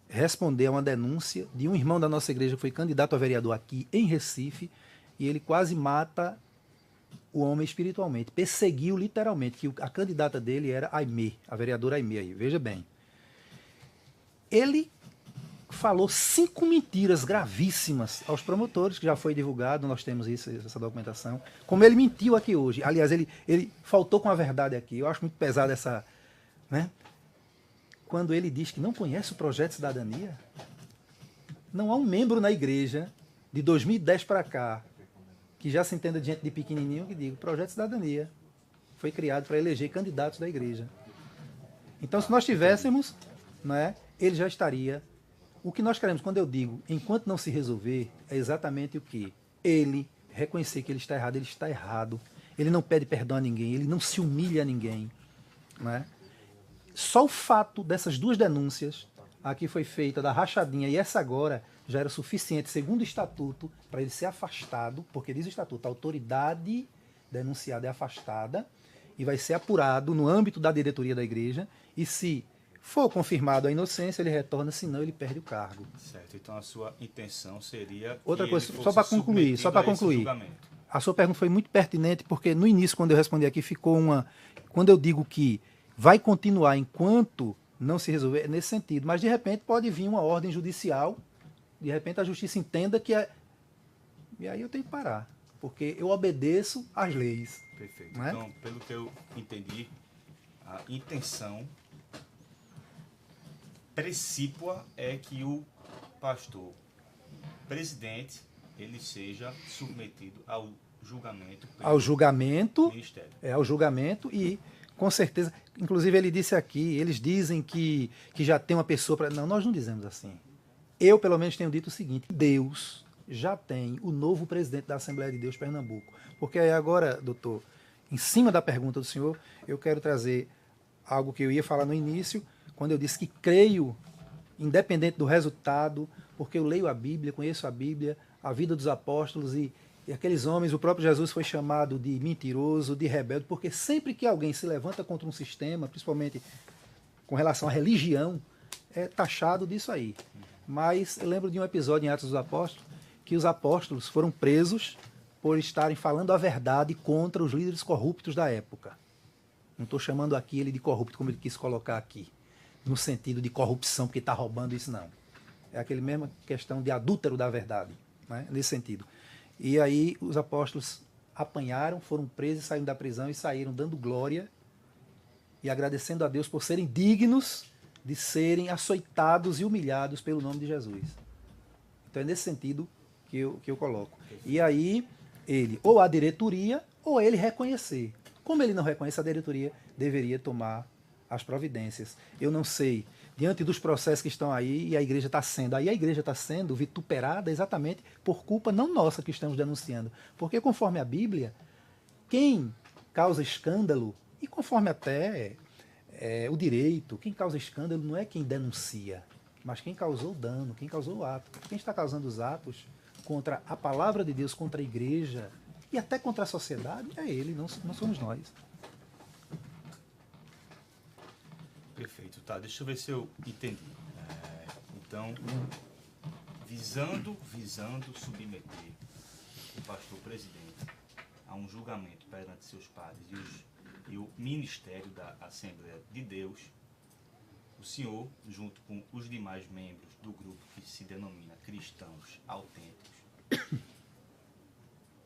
responder a uma denúncia de um irmão da nossa igreja que foi candidato a vereador aqui em Recife, e ele quase mata o homem espiritualmente, perseguiu literalmente, que a candidata dele era Aimee, a vereadora Aimee aí, veja bem. Ele falou 5 mentiras gravíssimas aos promotores, que já foi divulgado, nós temos isso, essa documentação, como ele mentiu aqui hoje. Aliás, ele faltou com a verdade aqui, eu acho muito pesado essa, né? Quando ele diz que não conhece o projeto de cidadania, não há um membro na igreja, de 2010 para cá, que já se entenda de gente de pequenininho, que diga, o projeto de cidadania foi criado para eleger candidatos da igreja. Então, se nós tivéssemos, né, ele já estaria. O que nós queremos, quando eu digo, enquanto não se resolver, é exatamente o que? Ele reconhecer que ele está errado, ele está errado. Ele não pede perdão a ninguém, ele não se humilha a ninguém, né? Só o fato dessas 2 denúncias, a que foi feita da rachadinha e essa agora, já era suficiente, segundo o estatuto, para ele ser afastado, porque diz o estatuto, a autoridade denunciada é afastada e vai ser apurado no âmbito da diretoria da igreja, e se for confirmado a inocência, ele retorna, senão ele perde o cargo. Certo, então a sua intenção seria... Outra que coisa, ele só para fosse concluir, submetido a esse julgamento. a sua pergunta foi muito pertinente, porque no início, quando eu respondi aqui, ficou uma... Quando eu digo que vai continuar enquanto não se resolver, é nesse sentido, mas de repente pode vir uma ordem judicial, de repente a justiça entenda que é... E aí eu tenho que parar, porque eu obedeço às leis. Perfeito. Não é? Então, pelo que eu entendi, a intenção precípua é que o pastor presidente ele seja submetido ao julgamento pelo Ao julgamento, ministério. ao julgamento e, com certeza, inclusive ele disse aqui, eles dizem que já tem uma pessoa para... Não, nós não dizemos assim. Eu, pelo menos, tenho dito o seguinte, Deus já tem o novo presidente da Assembleia de Deus Pernambuco. Porque aí agora, doutor, em cima da pergunta do senhor, eu quero trazer algo que eu ia falar no início, quando eu disse que creio, independente do resultado, porque eu leio a Bíblia, conheço a Bíblia, a vida dos apóstolos e aqueles homens, o próprio Jesus foi chamado de mentiroso, de rebelde, porque sempre que alguém se levanta contra um sistema, principalmente com relação à religião, é taxado disso aí. Mas eu lembro de um episódio em Atos dos Apóstolos, que os apóstolos foram presos por estarem falando a verdade contra os líderes corruptos da época. Não estou chamando aqui ele de corrupto, como ele quis colocar aqui, no sentido de corrupção, porque está roubando isso, não. É aquele mesma questão de adúltero da verdade, né? Nesse sentido. E aí os apóstolos apanharam, foram presos, saíram da prisão e saíram dando glória e agradecendo a Deus por serem dignos de serem açoitados e humilhados pelo nome de Jesus. Então é nesse sentido que eu coloco. E aí ele, ou a diretoria, ou ele reconhecer. Como ele não reconhece, a diretoria deveria tomar as providências. Eu não sei, diante dos processos que estão aí, e a igreja está sendo vituperada exatamente por culpa não nossa que estamos denunciando. Porque conforme a Bíblia, quem causa escândalo, e conforme até o direito, quem causa escândalo não é quem denuncia, mas quem causou o dano, quem causou o ato. Quem está causando os atos contra a palavra de Deus, contra a igreja e até contra a sociedade, é ele, não somos nós. Perfeito, tá. Deixa eu ver se eu entendi. Então, visando submeter o pastor presidente a um julgamento perante seus pares e o ministério da Assembleia de Deus, o senhor, junto com os demais membros do grupo que se denomina Cristãos Autênticos,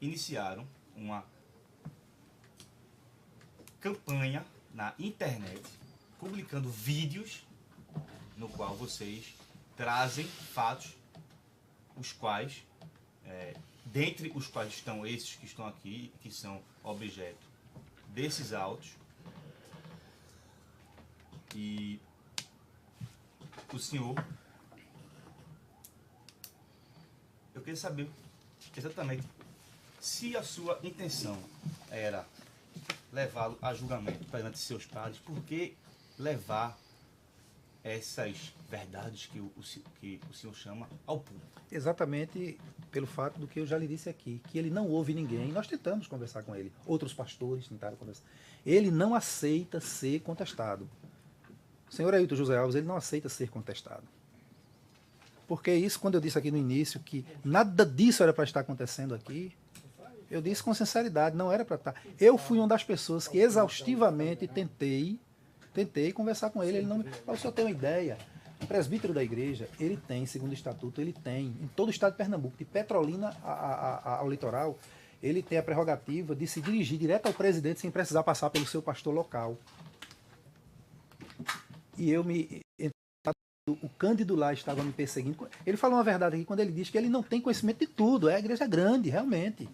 iniciaram uma campanha na internet, publicando vídeos no qual vocês trazem fatos, os quais, dentre os quais estão esses que estão aqui, que são objeto desses autos, e o senhor, eu queria saber exatamente se a sua intenção era levá-lo a julgamento perante seus pares, por que levar essas verdades que o senhor chama ao público? Exatamente pelo fato do que eu já lhe disse aqui, que ele não ouve ninguém. Nós tentamos conversar com ele, outros pastores tentaram conversar. Ele não aceita ser contestado. O senhor Ailton José Alves, ele não aceita ser contestado. Porque isso, quando eu disse aqui no início que nada disso era para estar acontecendo aqui, eu disse com sinceridade, não era para estar. Eu fui uma das pessoas que exaustivamente tentei conversar com ele. Ele não, para o senhor ter uma ideia, o presbítero da igreja, ele tem, segundo o estatuto, ele tem, em todo o estado de Pernambuco, de Petrolina ao litoral, ele tem a prerrogativa de se dirigir direto ao presidente sem precisar passar pelo seu pastor local. E o Cândido lá estava me perseguindo. Ele falou uma verdade aqui quando ele diz que ele não tem conhecimento de tudo. É a igreja grande, realmente.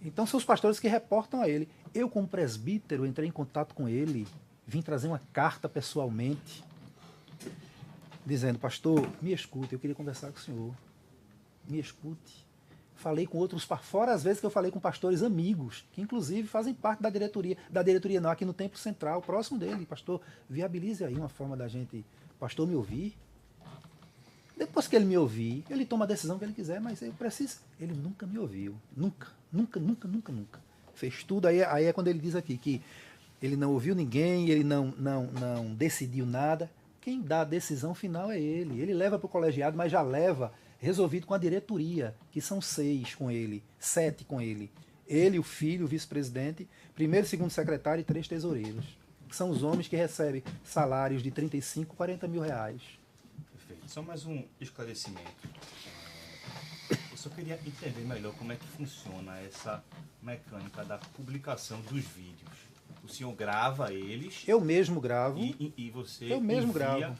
Então são os pastores que reportam a ele. Eu, como presbítero, entrei em contato com ele, vim trazer uma carta pessoalmente, dizendo: pastor, me escute, eu queria conversar com o senhor. Me escute. Falei com outros, fora as vezes que eu falei com pastores amigos, que inclusive fazem parte da diretoria não, aqui no Templo Central, próximo dele. Pastor, viabilize aí uma forma da gente, pastor, me ouvir. Depois que ele me ouvir, ele toma a decisão que ele quiser, mas eu preciso. Ele nunca me ouviu. Nunca. Fez tudo. Aí é quando ele diz aqui que ele não ouviu ninguém, ele não decidiu nada. Quem dá a decisão final é ele. Ele leva para o colegiado, mas já leva resolvido com a diretoria, que são 6 com ele, 7 com ele. Ele, o filho, o vice-presidente, primeiro e segundo secretário e 3 tesoureiros. Que são os homens que recebem salários de 35, 40 mil reais. Perfeito. Só mais um esclarecimento. Eu só queria entender melhor como é que funciona essa mecânica da publicação dos vídeos. O senhor grava eles. Eu mesmo gravo. E você eu mesmo envia gravo.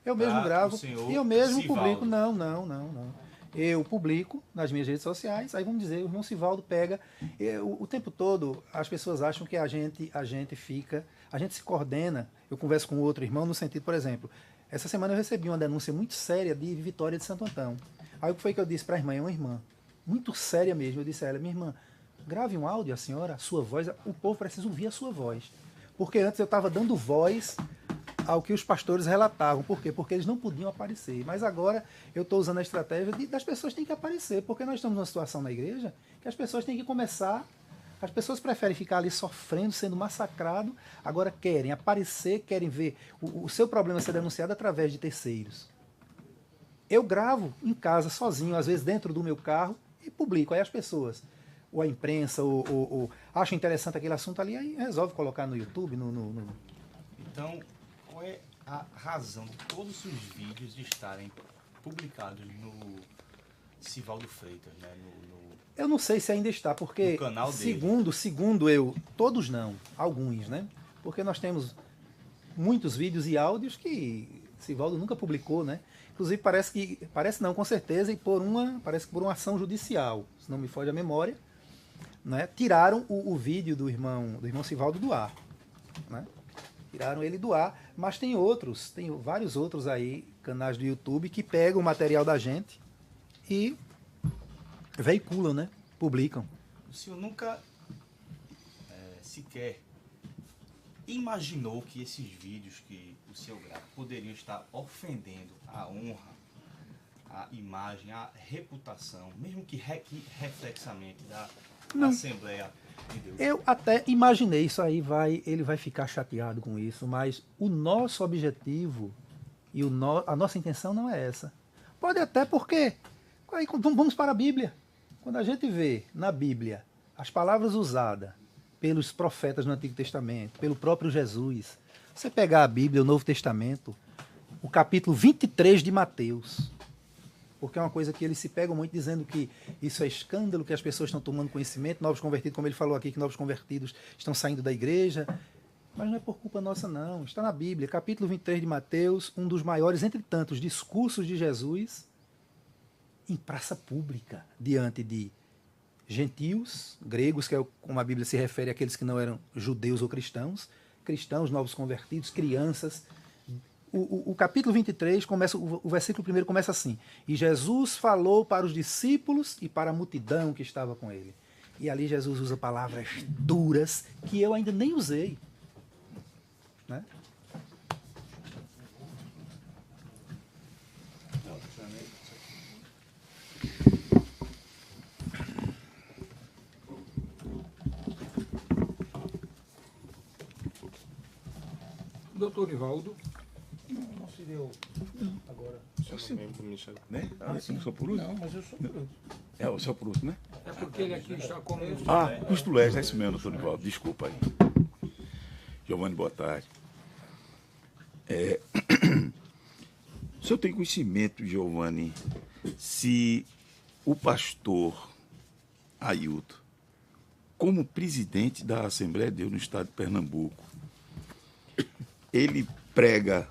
Eu mesmo gravo. E eu mesmo Sivaldo. publico. Não. Eu publico nas minhas redes sociais. Aí vamos dizer, o irmão Sivaldo pega. O tempo todo as pessoas acham que a gente se coordena. Eu converso com outro irmão no sentido, por exemplo, essa semana eu recebi uma denúncia muito séria de Vitória de Santo Antão. Aí o que foi que eu disse para a irmã? É uma irmã muito séria mesmo. Eu disse a ela: minha irmã, grave um áudio, a senhora, a sua voz, o povo precisa ouvir a sua voz. Porque antes eu estava dando voz ao que os pastores relatavam. Por quê? Porque eles não podiam aparecer. Mas agora eu estou usando a estratégia das pessoas têm que aparecer, porque nós estamos numa situação na igreja que as pessoas têm que começar. As pessoas preferem ficar ali sofrendo, sendo massacrado, agora querem aparecer, querem ver o seu problema ser denunciado através de terceiros. Eu gravo em casa, sozinho, às vezes dentro do meu carro, e publico. Aí as pessoas, ou a imprensa, ou acham interessante aquele assunto ali, aí resolve colocar no YouTube, Então, qual é a razão de todos os vídeos estarem publicados no Sivaldo Freitas, né? Eu não sei se ainda está, porque no canal dele. segundo eu, todos não, alguns, né? Porque nós temos muitos vídeos e áudios que Sivaldo nunca publicou, né? Inclusive parece não, com certeza, e parece que por uma ação judicial, se não me foge a memória, né? Tiraram o vídeo do irmão Sivaldo do ar, né? Tiraram ele do ar, mas tem vários outros aí, canais do YouTube, que pegam o material da gente e veiculam, né? Publicam. O senhor nunca sequer imaginou que esses vídeos que o senhor grava poderiam estar ofendendo a honra, a imagem, a reputação, mesmo que reflexamente da Assembleia de Deus? Eu até imaginei isso aí, ele vai ficar chateado com isso, mas o nosso objetivo e a nossa intenção não é essa. Pode até porque, aí, vamos para a Bíblia. Quando a gente vê na Bíblia as palavras usadas pelos profetas no Antigo Testamento, pelo próprio Jesus, você pegar a Bíblia, o Novo Testamento, o capítulo 23 de Mateus, porque é uma coisa que eles se pegam muito dizendo que isso é escândalo, que as pessoas estão tomando conhecimento, novos convertidos, como ele falou aqui, que novos convertidos estão saindo da igreja. Mas não é por culpa nossa, não. Está na Bíblia, capítulo 23 de Mateus, um dos maiores, entre tantos, discursos de Jesus em praça pública, diante de gentios, gregos, que é como a Bíblia se refere àqueles que não eram judeus ou cristãos, novos convertidos, crianças. O capítulo 23, o versículo 1 começa assim: e Jesus falou para os discípulos e para a multidão que estava com ele. E ali Jesus usa palavras duras que eu ainda nem usei. Né? Doutor Ivaldo. Não se deu agora. Né? Sim, só por último? Não, mas eu sou bruto. É, o seu por último, né? É porque ele aqui está como... Custo Leste, é isso mesmo, doutor Nivaldo. Desculpa aí. Giovanni, boa tarde. O senhor tem conhecimento, Giovanni, se o pastor Ailton, como presidente da Assembleia de Deus no estado de Pernambuco, ele prega,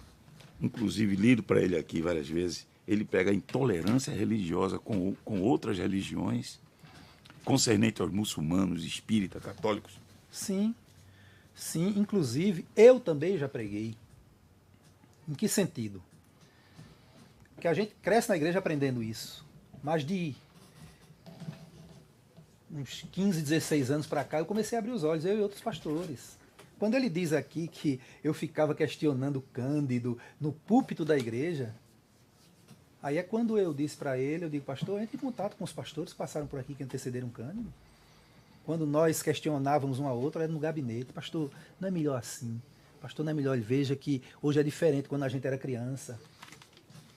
inclusive lido para ele aqui várias vezes, ele prega a intolerância religiosa com outras religiões, concernente aos muçulmanos, espíritas, católicos? Sim, inclusive eu também já preguei. Em que sentido? Que a gente cresce na igreja aprendendo isso, mas de uns 15, 16 anos para cá eu comecei a abrir os olhos, eu e outros pastores. Quando ele diz aqui que eu ficava questionando Cândido no púlpito da igreja, aí é quando eu disse para ele, eu digo, pastor, entre em contato com os pastores que passaram por aqui que antecederam Cândido. Quando nós questionávamos um ao outro, era no gabinete, pastor, não é melhor assim? Pastor, não é melhor? Ele veja que hoje é diferente quando a gente era criança.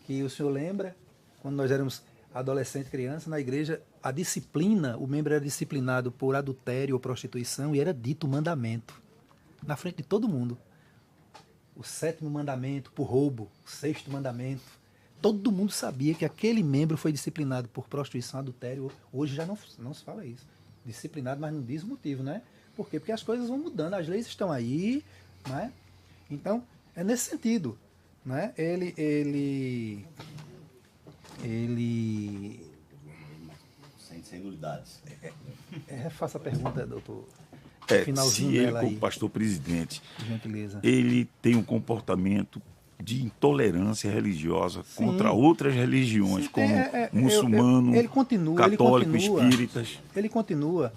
Que o senhor lembra, quando nós éramos adolescente, criança, na igreja, a disciplina, o membro era disciplinado por adultério ou prostituição e era dito mandamento, na frente de todo mundo. O 7º mandamento por roubo, o 6º mandamento. Todo mundo sabia que aquele membro foi disciplinado por prostituição, adultério. Hoje já não se fala isso. Disciplinado, mas não diz o motivo, né? Por quê? Porque as coisas vão mudando, as leis estão aí, né? Então, é nesse sentido, né? Ele Sem nulidades. Faça a pergunta, doutor. Se ele, como pastor presidente, gentileza, ele tem um comportamento de intolerância religiosa contra outras religiões, sim, como muçulmano, católico, espíritas. Ele continua.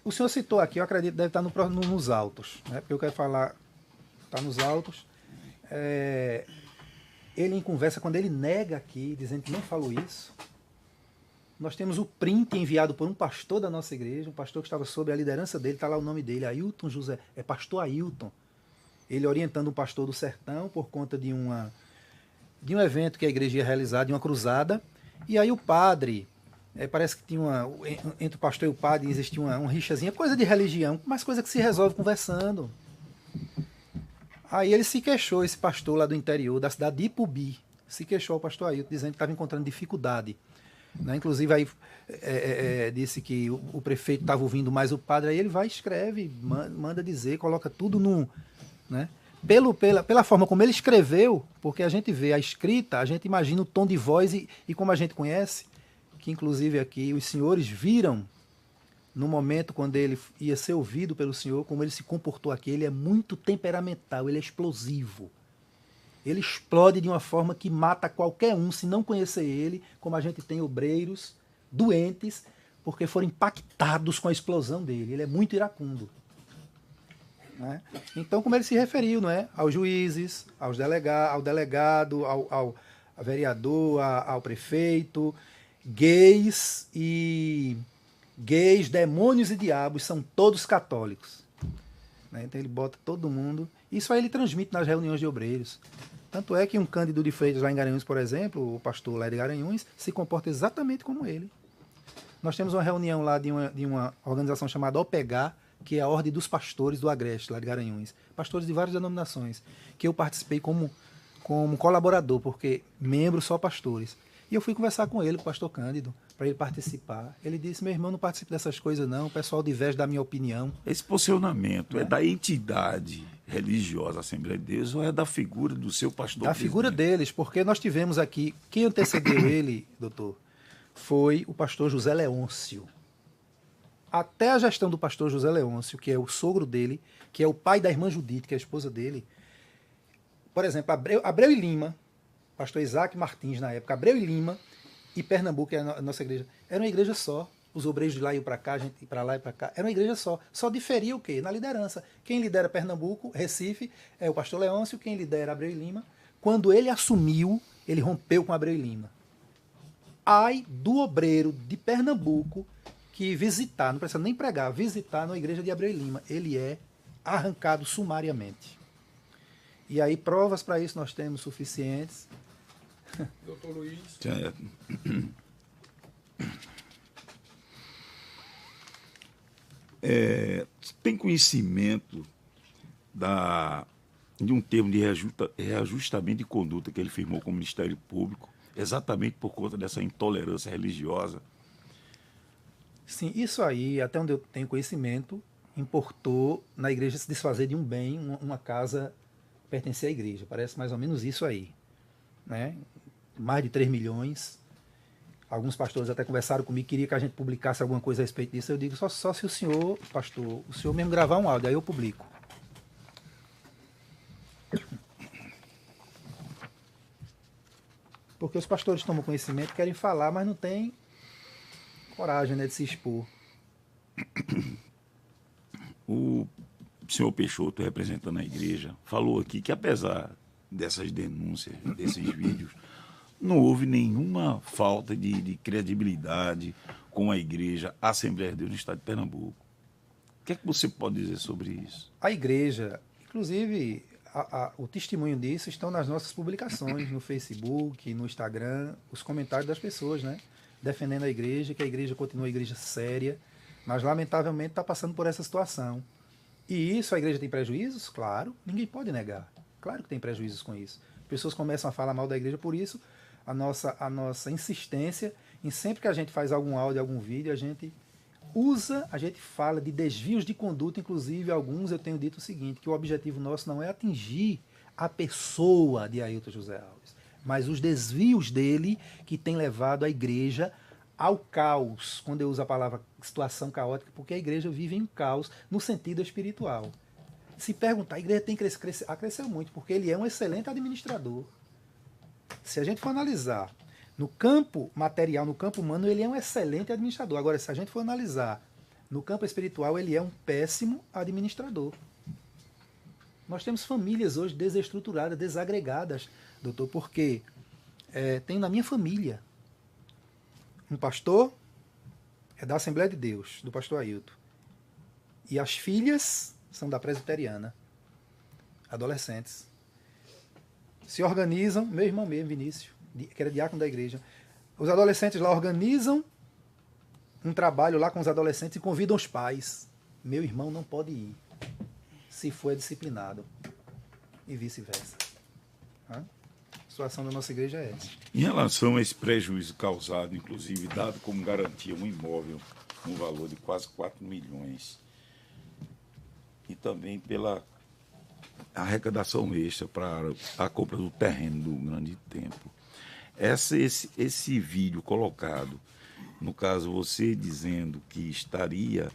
O senhor citou aqui, eu acredito, deve estar nos autos, né? Porque eu quero falar, está nos autos. Ele em conversa, quando ele nega aqui, dizendo que não falou isso, nós temos o print enviado por um pastor da nossa igreja, um pastor que estava sob a liderança dele, está lá o nome dele, Ailton José, é pastor Ailton. Ele orientando um pastor do sertão por conta de um evento que a igreja ia realizar, de uma cruzada, e aí o padre, parece que tinha entre o pastor e o padre existia uma rixazinha, coisa de religião, mas coisa que se resolve conversando. Aí ele se queixou, esse pastor lá do interior, da cidade de Ipubi, se queixou ao pastor Ailton, dizendo que estava encontrando dificuldade. Né? Inclusive aí disse que o prefeito estava ouvindo mais o padre, aí ele vai, escreve, manda dizer, coloca tudo no... Né? Pela forma como ele escreveu, porque a gente vê a escrita, a gente imagina o tom de voz e como a gente conhece, que inclusive aqui os senhores viram no momento quando ele ia ser ouvido pelo senhor, como ele se comportou aqui, ele é muito temperamental, ele é explosivo. Ele explode de uma forma que mata qualquer um, se não conhecer ele, como a gente tem obreiros doentes, porque foram impactados com a explosão dele. Ele é muito iracundo. Né? Então, como ele se referiu, não é? Aos juízes, ao delegado, ao vereador, ao prefeito, gays, demônios e diabos são todos católicos. Né? Então ele bota todo mundo. Isso aí ele transmite nas reuniões de obreiros. Tanto é que um Cândido de Freitas lá em Garanhuns, por exemplo, o pastor lá de Garanhuns, se comporta exatamente como ele. Nós temos uma reunião lá de uma organização chamada OPEGAR, que é a Ordem dos Pastores do Agreste, lá de Garanhuns. Pastores de várias denominações, que eu participei como colaborador, porque membros só pastores. E eu fui conversar com ele, o pastor Cândido, para ele participar. Ele disse, meu irmão, não participe dessas coisas não, o pessoal diverge da minha opinião. Esse posicionamento é da entidade religiosa Assembleia de Deus ou é da figura do seu pastor? Da figura deles, porque nós tivemos aqui, quem antecedeu ele, doutor, foi o pastor José Leôncio. Até a gestão do pastor José Leôncio, que é o sogro dele, que é o pai da irmã Judite, que é a esposa dele. Por exemplo, Abreu e Lima, pastor Isaac Martins na época, Abreu e Lima e Pernambuco, que é a nossa igreja, era uma igreja só. Os obreiros de lá iam para cá, a gente ia para lá e para cá. Era uma igreja só. Só diferia o quê? Na liderança. Quem lidera Pernambuco, Recife, é o pastor Leôncio, quem lidera Abreu e Lima. Quando ele assumiu, ele rompeu com Abreu e Lima. Ai do obreiro de Pernambuco que visitar, não precisa nem pregar, visitar na igreja de Abreu e Lima. Ele é arrancado sumariamente. E aí provas para isso nós temos suficientes. Doutor Luiz. Tem conhecimento de um termo de reajustamento de conduta que ele firmou com o Ministério Público, exatamente por conta dessa intolerância religiosa? Sim, isso aí, até onde eu tenho conhecimento, importou na igreja se desfazer de um bem, uma casa pertencer à igreja. Parece mais ou menos isso aí. Né? Mais de 3 milhões. Alguns pastores até conversaram comigo, queria que a gente publicasse alguma coisa a respeito disso. Eu digo, só se o senhor, pastor, o senhor mesmo gravar um áudio, aí eu publico. Porque os pastores tomam conhecimento, querem falar, mas não têm coragem, né, de se expor. O senhor Peixoto, representando a igreja, falou aqui que apesar dessas denúncias, desses vídeos, não houve nenhuma falta de credibilidade com a igreja Assembleia de Deus no estado de Pernambuco. O que é que você pode dizer sobre isso? A igreja, inclusive, o testemunho disso estão nas nossas publicações, no Facebook, no Instagram, os comentários das pessoas, né? Defendendo a igreja, que a igreja continua uma igreja séria, mas lamentavelmente está passando por essa situação. E isso, a igreja tem prejuízos? Claro, ninguém pode negar. Claro que tem prejuízos com isso. Pessoas começam a falar mal da igreja, por isso a nossa insistência em sempre que a gente faz algum áudio, algum vídeo, a gente fala de desvios de conduta, inclusive alguns eu tenho dito o seguinte, que o objetivo nosso não é atingir a pessoa de Ailton José Alves, mas os desvios dele que tem levado a igreja ao caos, quando eu uso a palavra situação caótica, porque a igreja vive em caos no sentido espiritual. Se perguntar, a igreja tem cresceu muito, porque ele é um excelente administrador. Se a gente for analisar no campo material, no campo humano, ele é um excelente administrador. Agora, se a gente for analisar no campo espiritual, ele é um péssimo administrador. Nós temos famílias hoje desestruturadas, desagregadas, doutor, porque tem na minha família um pastor, é da Assembleia de Deus, do pastor Ailton. E as filhas são da presbiteriana, adolescentes. Se organizam, meu irmão mesmo, Vinícius, que era diácono da igreja. Os adolescentes lá organizam um trabalho lá com os adolescentes e convidam os pais. Meu irmão não pode ir. Se for, é disciplinado. E vice-versa. A situação da nossa igreja é essa. Em relação a esse prejuízo causado, inclusive dado como garantia um imóvel no valor de quase 4 milhões, e também pela arrecadação extra para a compra do terreno do Grande Templo. Esse vídeo colocado, no caso você dizendo que estaria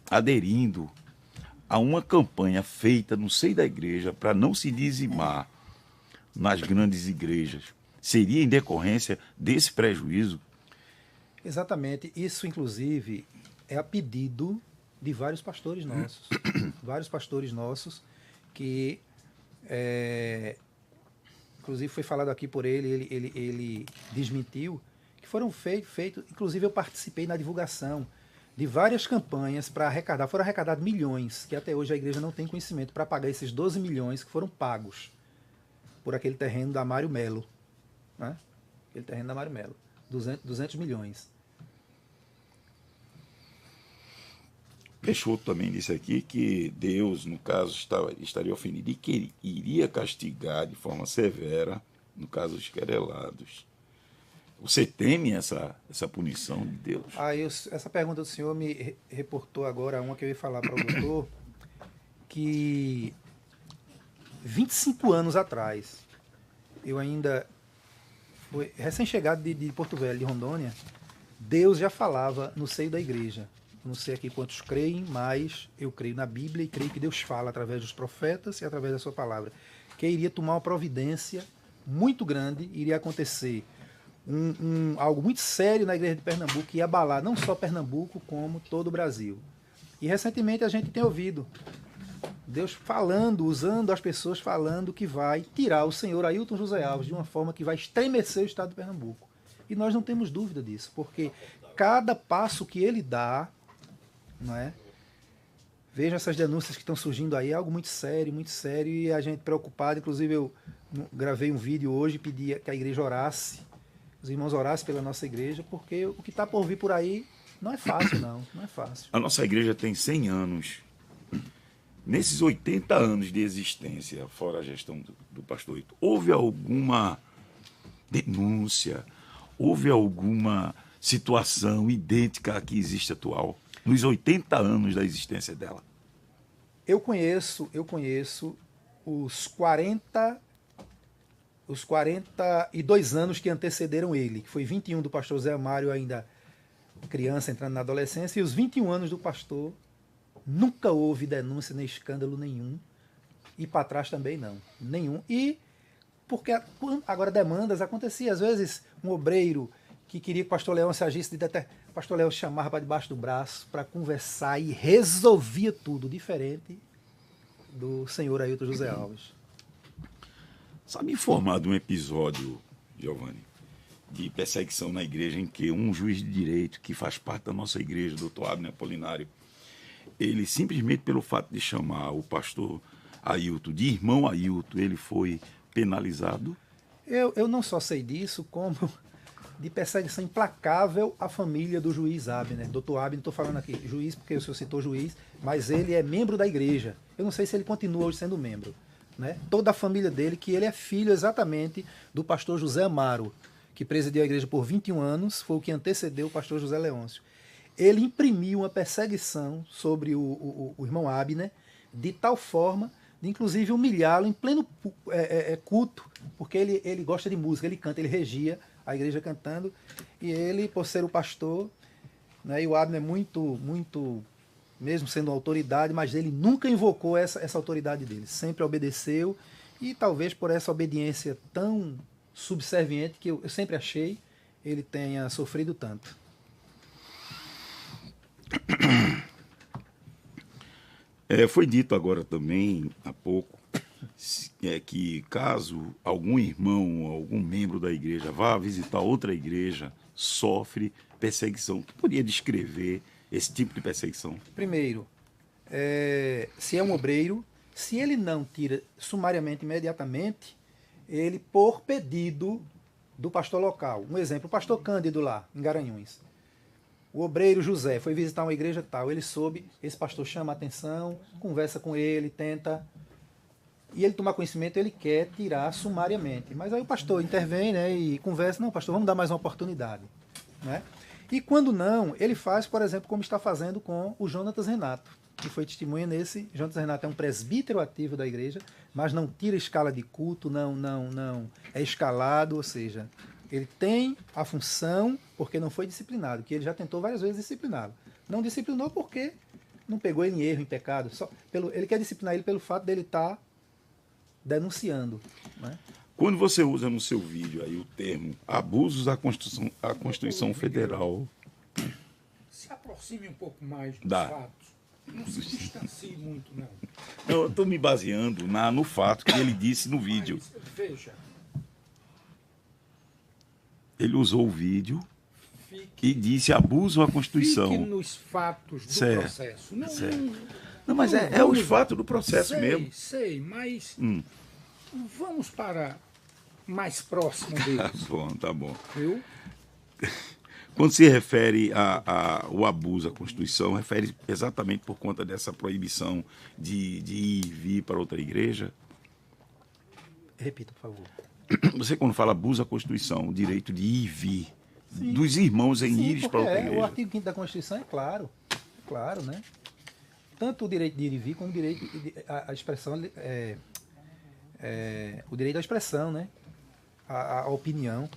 aderindo a uma campanha feita no seio da igreja para não se dizimar nas grandes igrejas, seria em decorrência desse prejuízo? Exatamente. Isso, inclusive, é a pedido de vários pastores nossos. Vários pastores nossos que, inclusive foi falado aqui por ele desmentiu, que foram feitos, inclusive eu participei na divulgação de várias campanhas para arrecadar, foram arrecadados milhões, que até hoje a igreja não tem conhecimento, para pagar esses 12 milhões que foram pagos por aquele terreno da Mário Melo. Né? Aquele terreno da Mário Melo. 200 milhões. Peixoto também disse aqui que Deus, no caso, estaria ofendido e que iria castigar de forma severa no caso os querelados. Você teme essa punição de Deus? Essa pergunta do senhor me reportou agora uma que eu ia falar para o doutor, que 25 anos atrás, eu ainda fui recém-chegado de Porto Velho, de Rondônia, Deus já falava no seio da igreja. Não sei aqui quantos creem, mas eu creio na Bíblia e creio que Deus fala através dos profetas e através da sua palavra, que iria tomar uma providência muito grande, iria acontecer algo muito sério na igreja de Pernambuco, que ia abalar não só Pernambuco, como todo o Brasil. E recentemente a gente tem ouvido Deus falando, usando as pessoas falando que vai tirar o senhor Ailton José Alves de uma forma que vai estremecer o estado de Pernambuco. E nós não temos dúvida disso, porque cada passo que ele dá, não é? Vejam essas denúncias que estão surgindo aí, é algo muito sério, e a gente preocupado. Inclusive eu gravei um vídeo hoje, pedi que a igreja orasse, os irmãos orassem pela nossa igreja, porque o que está por vir por aí não é fácil, não é fácil. A nossa igreja tem 100 anos. Nesses 80 anos de existência, fora a gestão do pastor Ito, houve alguma denúncia, houve alguma situação idêntica à que existe atual, nos 80 anos da existência dela? Eu conheço os 42 anos que antecederam ele, que foi 21 do pastor Zé Mário, ainda criança, entrando na adolescência, e os 21 anos do pastor. Nunca houve denúncia nem escândalo nenhum, e para trás também não, nenhum. E porque agora demandas acontecia, às vezes um obreiro que queria que o pastor Leão se agisse, o pastor Leão chamava para debaixo do braço para conversar e resolvia tudo, diferente do senhor Ailton José Alves. Sabe informar de um episódio, Giovanni, de perseguição na igreja em que um juiz de direito que faz parte da nossa igreja, doutor Abner Apolinário, ele simplesmente pelo fato de chamar o pastor Ailton de irmão Ailton, ele foi penalizado? Eu não só sei disso, como de perseguição implacável à família do juiz Abner. Doutor Abner, estou falando aqui juiz porque o senhor citou juiz, mas ele é membro da igreja. Eu não sei se ele continua hoje sendo membro, né? Toda a família dele, que ele é filho exatamente do pastor José Amaro, que presidiu a igreja por 21 anos, foi o que antecedeu o pastor José Leôncio. Ele imprimiu uma perseguição sobre o irmão Abner, de tal forma de inclusive humilhá-lo em pleno culto, porque ele gosta de música, ele canta, ele regia a igreja cantando, e ele, por ser o pastor, né, e o Abner muito, mesmo sendo autoridade, mas ele nunca invocou essa autoridade dele, sempre obedeceu, e talvez por essa obediência tão subserviente que eu sempre achei, ele tenha sofrido tanto. Foi dito agora também, há pouco, que caso algum irmão, algum membro da igreja vá visitar outra igreja, sofre perseguição. Tu poderia descrever esse tipo de perseguição? Primeiro, se é um obreiro, se ele não tira sumariamente, imediatamente, ele, por pedido do pastor local. Um exemplo, o pastor Cândido lá, em Garanhuns. O obreiro José foi visitar uma igreja tal, ele soube, esse pastor chama a atenção, conversa com ele, tenta, e ele toma conhecimento, ele quer tirar sumariamente. Mas aí o pastor intervém, né, e conversa, não, pastor, vamos dar mais uma oportunidade, né? E quando não, ele faz, por exemplo, como está fazendo com o Jonatas Renato, que foi testemunha nesse. Jonatas Renato é um presbítero ativo da igreja, mas não tira escala de culto, não é escalado, ou seja, ele tem a função porque não foi disciplinado, que ele já tentou várias vezes discipliná-lo. Não disciplinou porque não pegou ele em erro, em pecado. Ele quer disciplinar ele pelo fato dele estar denunciando, né? Quando você usa no seu vídeo aí o termo abusos à Constituição Federal... Se aproxime um pouco mais dos Dá. fatos. Não se distancie muito, não. Eu estou me baseando no fato que ele disse no vídeo. Mas, veja, Ele usou o vídeo fique, e disse abuso à Constituição. fique nos fatos do Certo, processo. Não, certo. Não, mas é os fatos do processo mesmo. Sei, mas vamos para mais próximo Tá deles. bom, tá bom. Viu? Quando se refere ao abuso à Constituição, refere exatamente por conta dessa proibição de ir e vir para outra igreja? Repita, por favor. Você, quando fala abusa a Constituição, o direito de ir e vir, dos irmãos em ires para outra igreja. O artigo 5º da Constituição é claro, né? Tanto o direito de ir e vir, como o direito à expressão, o direito à expressão, né? A opinião.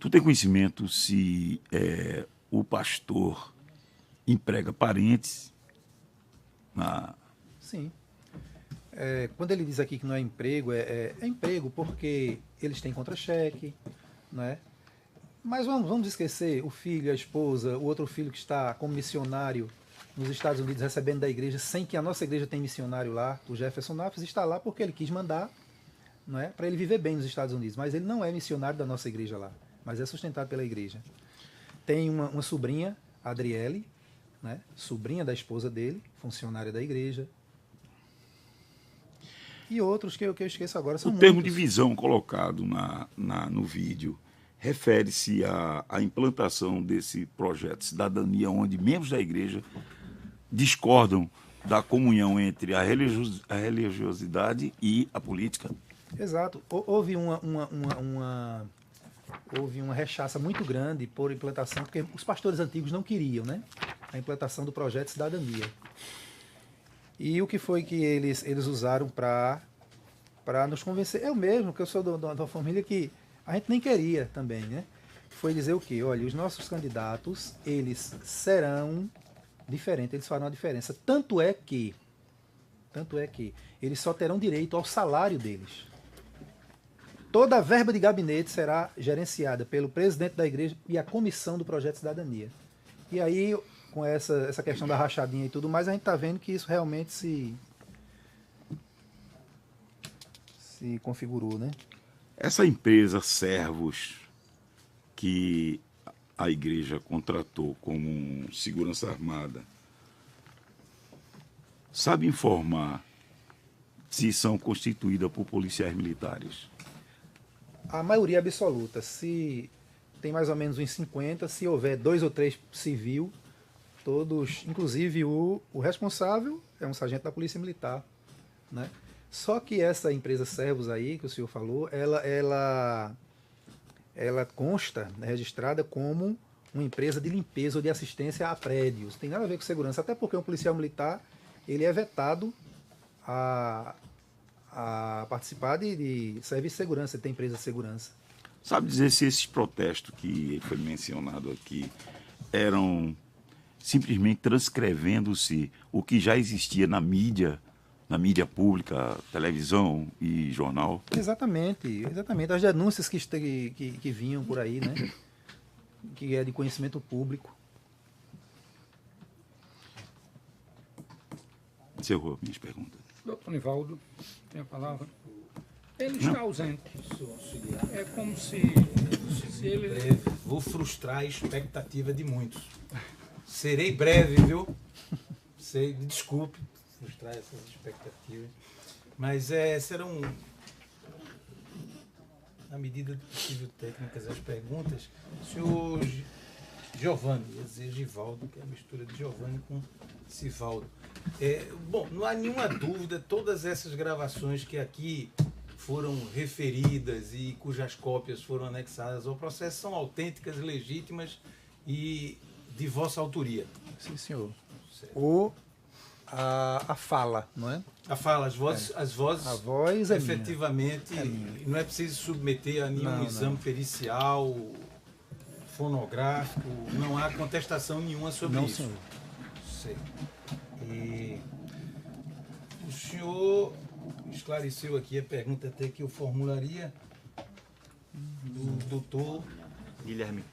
Tu tem conhecimento se o pastor emprega parentes? Sim. Quando ele diz aqui que não é emprego, é emprego porque eles têm contra-cheque, né? Mas vamos esquecer o filho, a esposa, o outro filho que está como missionário nos Estados Unidos recebendo da igreja, sem que a nossa igreja tenha missionário lá. O Jefferson Naves está lá porque ele quis mandar, não é? Para ele viver bem nos Estados Unidos. Mas ele não é missionário da nossa igreja lá, mas é sustentado pela igreja. Tem uma sobrinha, a Adriele, né? Sobrinha da esposa dele, funcionária da igreja. E outros que eu esqueço agora são O termo muitos. divisão colocado no vídeo refere-se à implantação desse projeto Cidadania, onde membros da igreja discordam da comunhão entre a religiosidade e a política. Exato. Houve uma rechaça muito grande por implantação, porque os pastores antigos não queriam, né? A implantação do projeto Cidadania. E o que foi que eles usaram para nos convencer? Eu mesmo, que eu sou de uma família que a gente nem queria também, né? Foi dizer o quê? Olha, os nossos candidatos, eles serão diferentes, eles farão a diferença. Tanto é que eles só terão direito ao salário deles. Toda a verba de gabinete será gerenciada pelo presidente da igreja e a comissão do Projeto Cidadania. E aí, com essa questão da rachadinha e tudo mais, a gente está vendo que isso realmente se configurou, né? Essa empresa Servos, que a igreja contratou como segurança armada, sabe informar se são constituídas por policiais militares? A maioria absoluta. Se tem mais ou menos uns 50, se houver 2 ou 3 civil, todos, inclusive o responsável é um sargento da Polícia Militar, né? Só que essa empresa Servos aí, que o senhor falou, ela consta, né, registrada como uma empresa de limpeza ou de assistência a prédios. Tem nada a ver com segurança, até porque um policial militar ele é vetado a participar de serviço de segurança, ele tem empresa de segurança. Sabe dizer se esses protestos que foi mencionado aqui eram simplesmente transcrevendo-se o que já existia na mídia pública, televisão e jornal? Exatamente. As denúncias que vinham por aí, né? Que é de conhecimento público. Encerrou minhas perguntas. Doutor Nivaldo, tem a palavra. Ele está ausente. É como se ele... Breve. Vou frustrar a expectativa de muitos. Serei breve, viu? Desculpe frustrar essas expectativas. Mas serão, na medida do possível, técnicas as perguntas. O senhor Giovanni, ia dizer Givaldo, que é a mistura de Giovanni com Sivaldo. Bom, não há nenhuma dúvida, todas essas gravações que aqui foram referidas e cujas cópias foram anexadas ao processo são autênticas, legítimas e de vossa autoria. Sim, senhor. Ou a fala, não é? A fala, as vozes A voz é efetivamente, não é preciso submeter a nenhum exame pericial, fonográfico, não há contestação nenhuma sobre isso. Senhor. Sei. E o senhor esclareceu aqui a pergunta até que eu formularia do doutor Guilherme,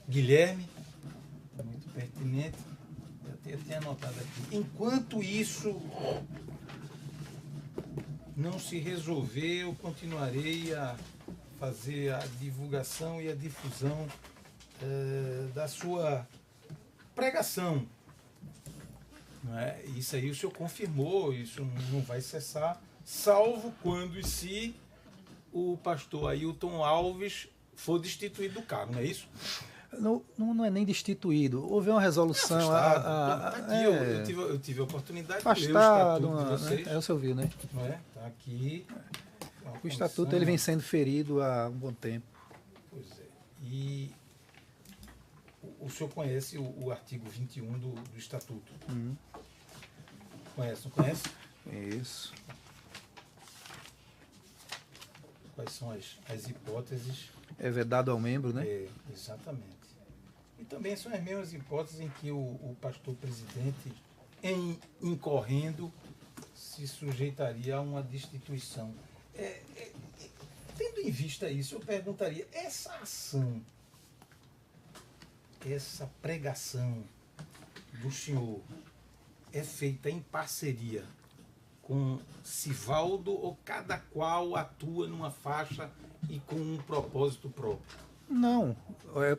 muito pertinente. Eu tinha anotado aqui. Enquanto isso não se resolver, eu continuarei a fazer a divulgação e a difusão da sua pregação Não é? Isso aí o senhor confirmou, isso não vai cessar, salvo quando e se o pastor Ailton Alves for destituído do cargo, não é isso? Não é nem destituído. Houve uma resolução. Tá aqui, eu tive a oportunidade de ler o Afastado. estatuto de vocês. O senhor viu, né? Não é? Tá aqui. O estatuto ele vem sendo ferido há um bom tempo. Pois é. E o senhor conhece o artigo 21 do estatuto? Conhece, não conhece? Isso. Quais são as hipóteses? É vedado ao membro, né? Exatamente. E também são as mesmas hipóteses em que o pastor presidente, incorrendo, se sujeitaria a uma destituição. Tendo em vista isso, eu perguntaria, essa ação, essa pregação do senhor é feita em parceria com Sivaldo ou cada qual atua numa faixa e com um propósito próprio? Não.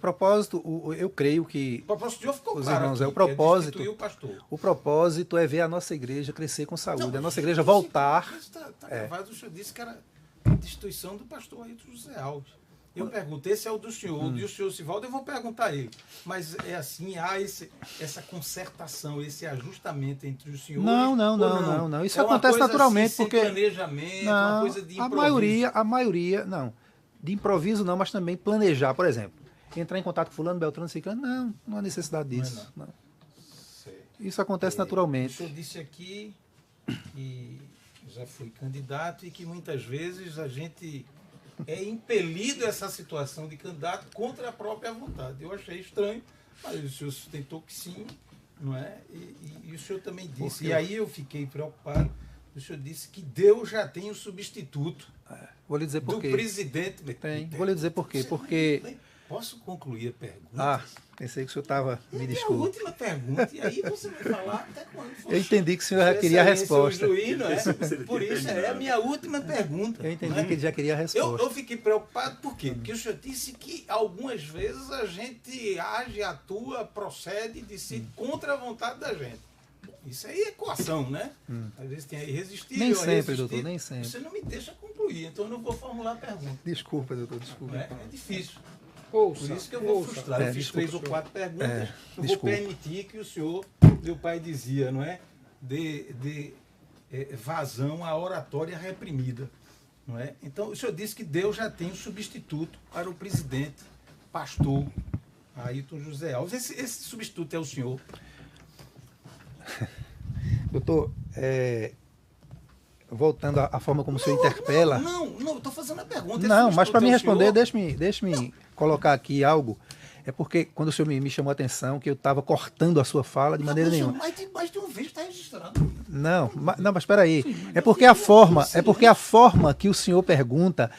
Propósito, eu creio que. O propósito de senhor ficou os claro irmãos, aqui, o propósito. destituir o pastor. O propósito é ver a nossa igreja crescer com saúde, Não, a nossa igreja voltar. Está gravado, o senhor disse que era destituição do pastor Ailton José Alves. Eu pergunto, esse é o do senhor, o do senhor Sivaldo, eu vou perguntar a ele. Mas é assim, há essa concertação, esse ajustamento entre os senhores? Não. Isso é acontece naturalmente, assim, porque. Sem planejamento, Não, uma coisa de improviso. a maioria, não. De improviso não, mas também planejar, por exemplo. Entrar em contato com fulano, Beltrano, Ciclano, não há necessidade disso. Não. Isso acontece naturalmente. O senhor disse aqui que já foi candidato e que muitas vezes a gente é impelido a essa situação de candidato contra a própria vontade. Eu achei estranho, mas o senhor sustentou que sim, não é? E o senhor também disse, e aí eu fiquei preocupado, o senhor disse que Deus já tem o substituto Vou lhe dizer por do quê. presidente. Vou lhe dizer por quê. Porque. Posso concluir a pergunta? Pensei que o senhor estava. Me É a desculpe. última pergunta, e aí você vai falar até quando for. Eu entendi que o senhor já queria a resposta. O juiz, não é? Por isso, é a minha última pergunta. Eu entendi não é? que ele já queria a resposta. Eu fiquei preocupado, por quê? Porque o senhor disse que algumas vezes a gente age, atua, procede, decide contra a vontade da gente. Isso aí é coação, né? Às vezes tem a irresistível. Nem sempre, irresistível. doutor, nem sempre. Você não me deixa concluir, então eu não vou formular a pergunta. Desculpa, doutor, desculpa. É difícil. Ouça, Por isso que eu vou frustrar. Eu fiz desculpa, 3 ou 4 perguntas. Eu vou desculpa. permitir que o senhor, meu pai dizia, não é? De vazão à oratória reprimida. Não é? Então, o senhor disse que Deus já tem um substituto para o presidente, pastor Ailton José Alves. Esse substituto é o senhor. Doutor, voltando à forma como o senhor interpela. Não, estou fazendo a pergunta. Não, mas para me Esse substituto responder, é o senhor? deixe-me colocar aqui algo. É porque quando o senhor me chamou a atenção, que eu estava cortando a sua fala de maneira nenhuma. Mais de uma vez está registrado. Não, mas espera aí. É porque a forma que o senhor pergunta,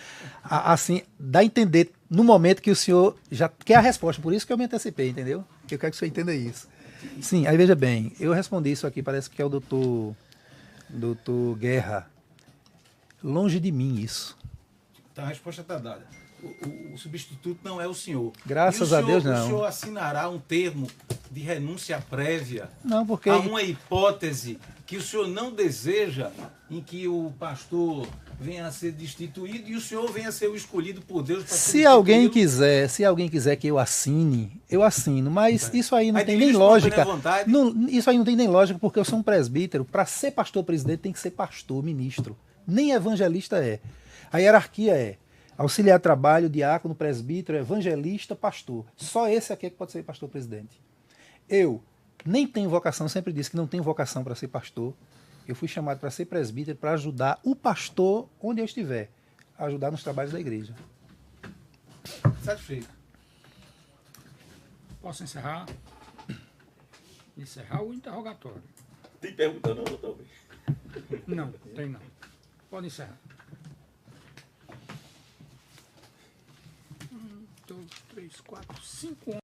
assim, dá a entender no momento que o senhor já quer a resposta. Por isso que eu me antecipei, entendeu? Eu quero que o senhor entenda isso. Sim, aí veja bem, eu respondi isso aqui, parece que é o doutor Guerra. Longe de mim isso. Então a resposta está dada. O substituto não é o senhor. Graças a Deus, não. O senhor assinará um termo de renúncia prévia Não, porque... a uma hipótese que o senhor não deseja, em que o pastor venha a ser destituído e o senhor venha a ser o escolhido por Deus para ser Se alguém quiser que eu assine, eu assino. Mas isso aí não tem nem lógica. Isso aí não tem nem lógica, porque eu sou um presbítero. Para ser pastor presidente tem que ser pastor, ministro. Nem evangelista é. A hierarquia é auxiliar de trabalho, diácono, presbítero, evangelista, pastor. Só esse aqui é que pode ser pastor presidente. Eu nem tenho vocação, sempre disse que não tenho vocação para ser pastor. Eu fui chamado para ser presbítero, para ajudar o pastor onde eu estiver, a ajudar nos trabalhos da igreja. Satisfeito. Posso encerrar? Encerrar o interrogatório. Tem pergunta não, doutor? Não, tem não. Pode encerrar. 1, 2, 3, 4, 5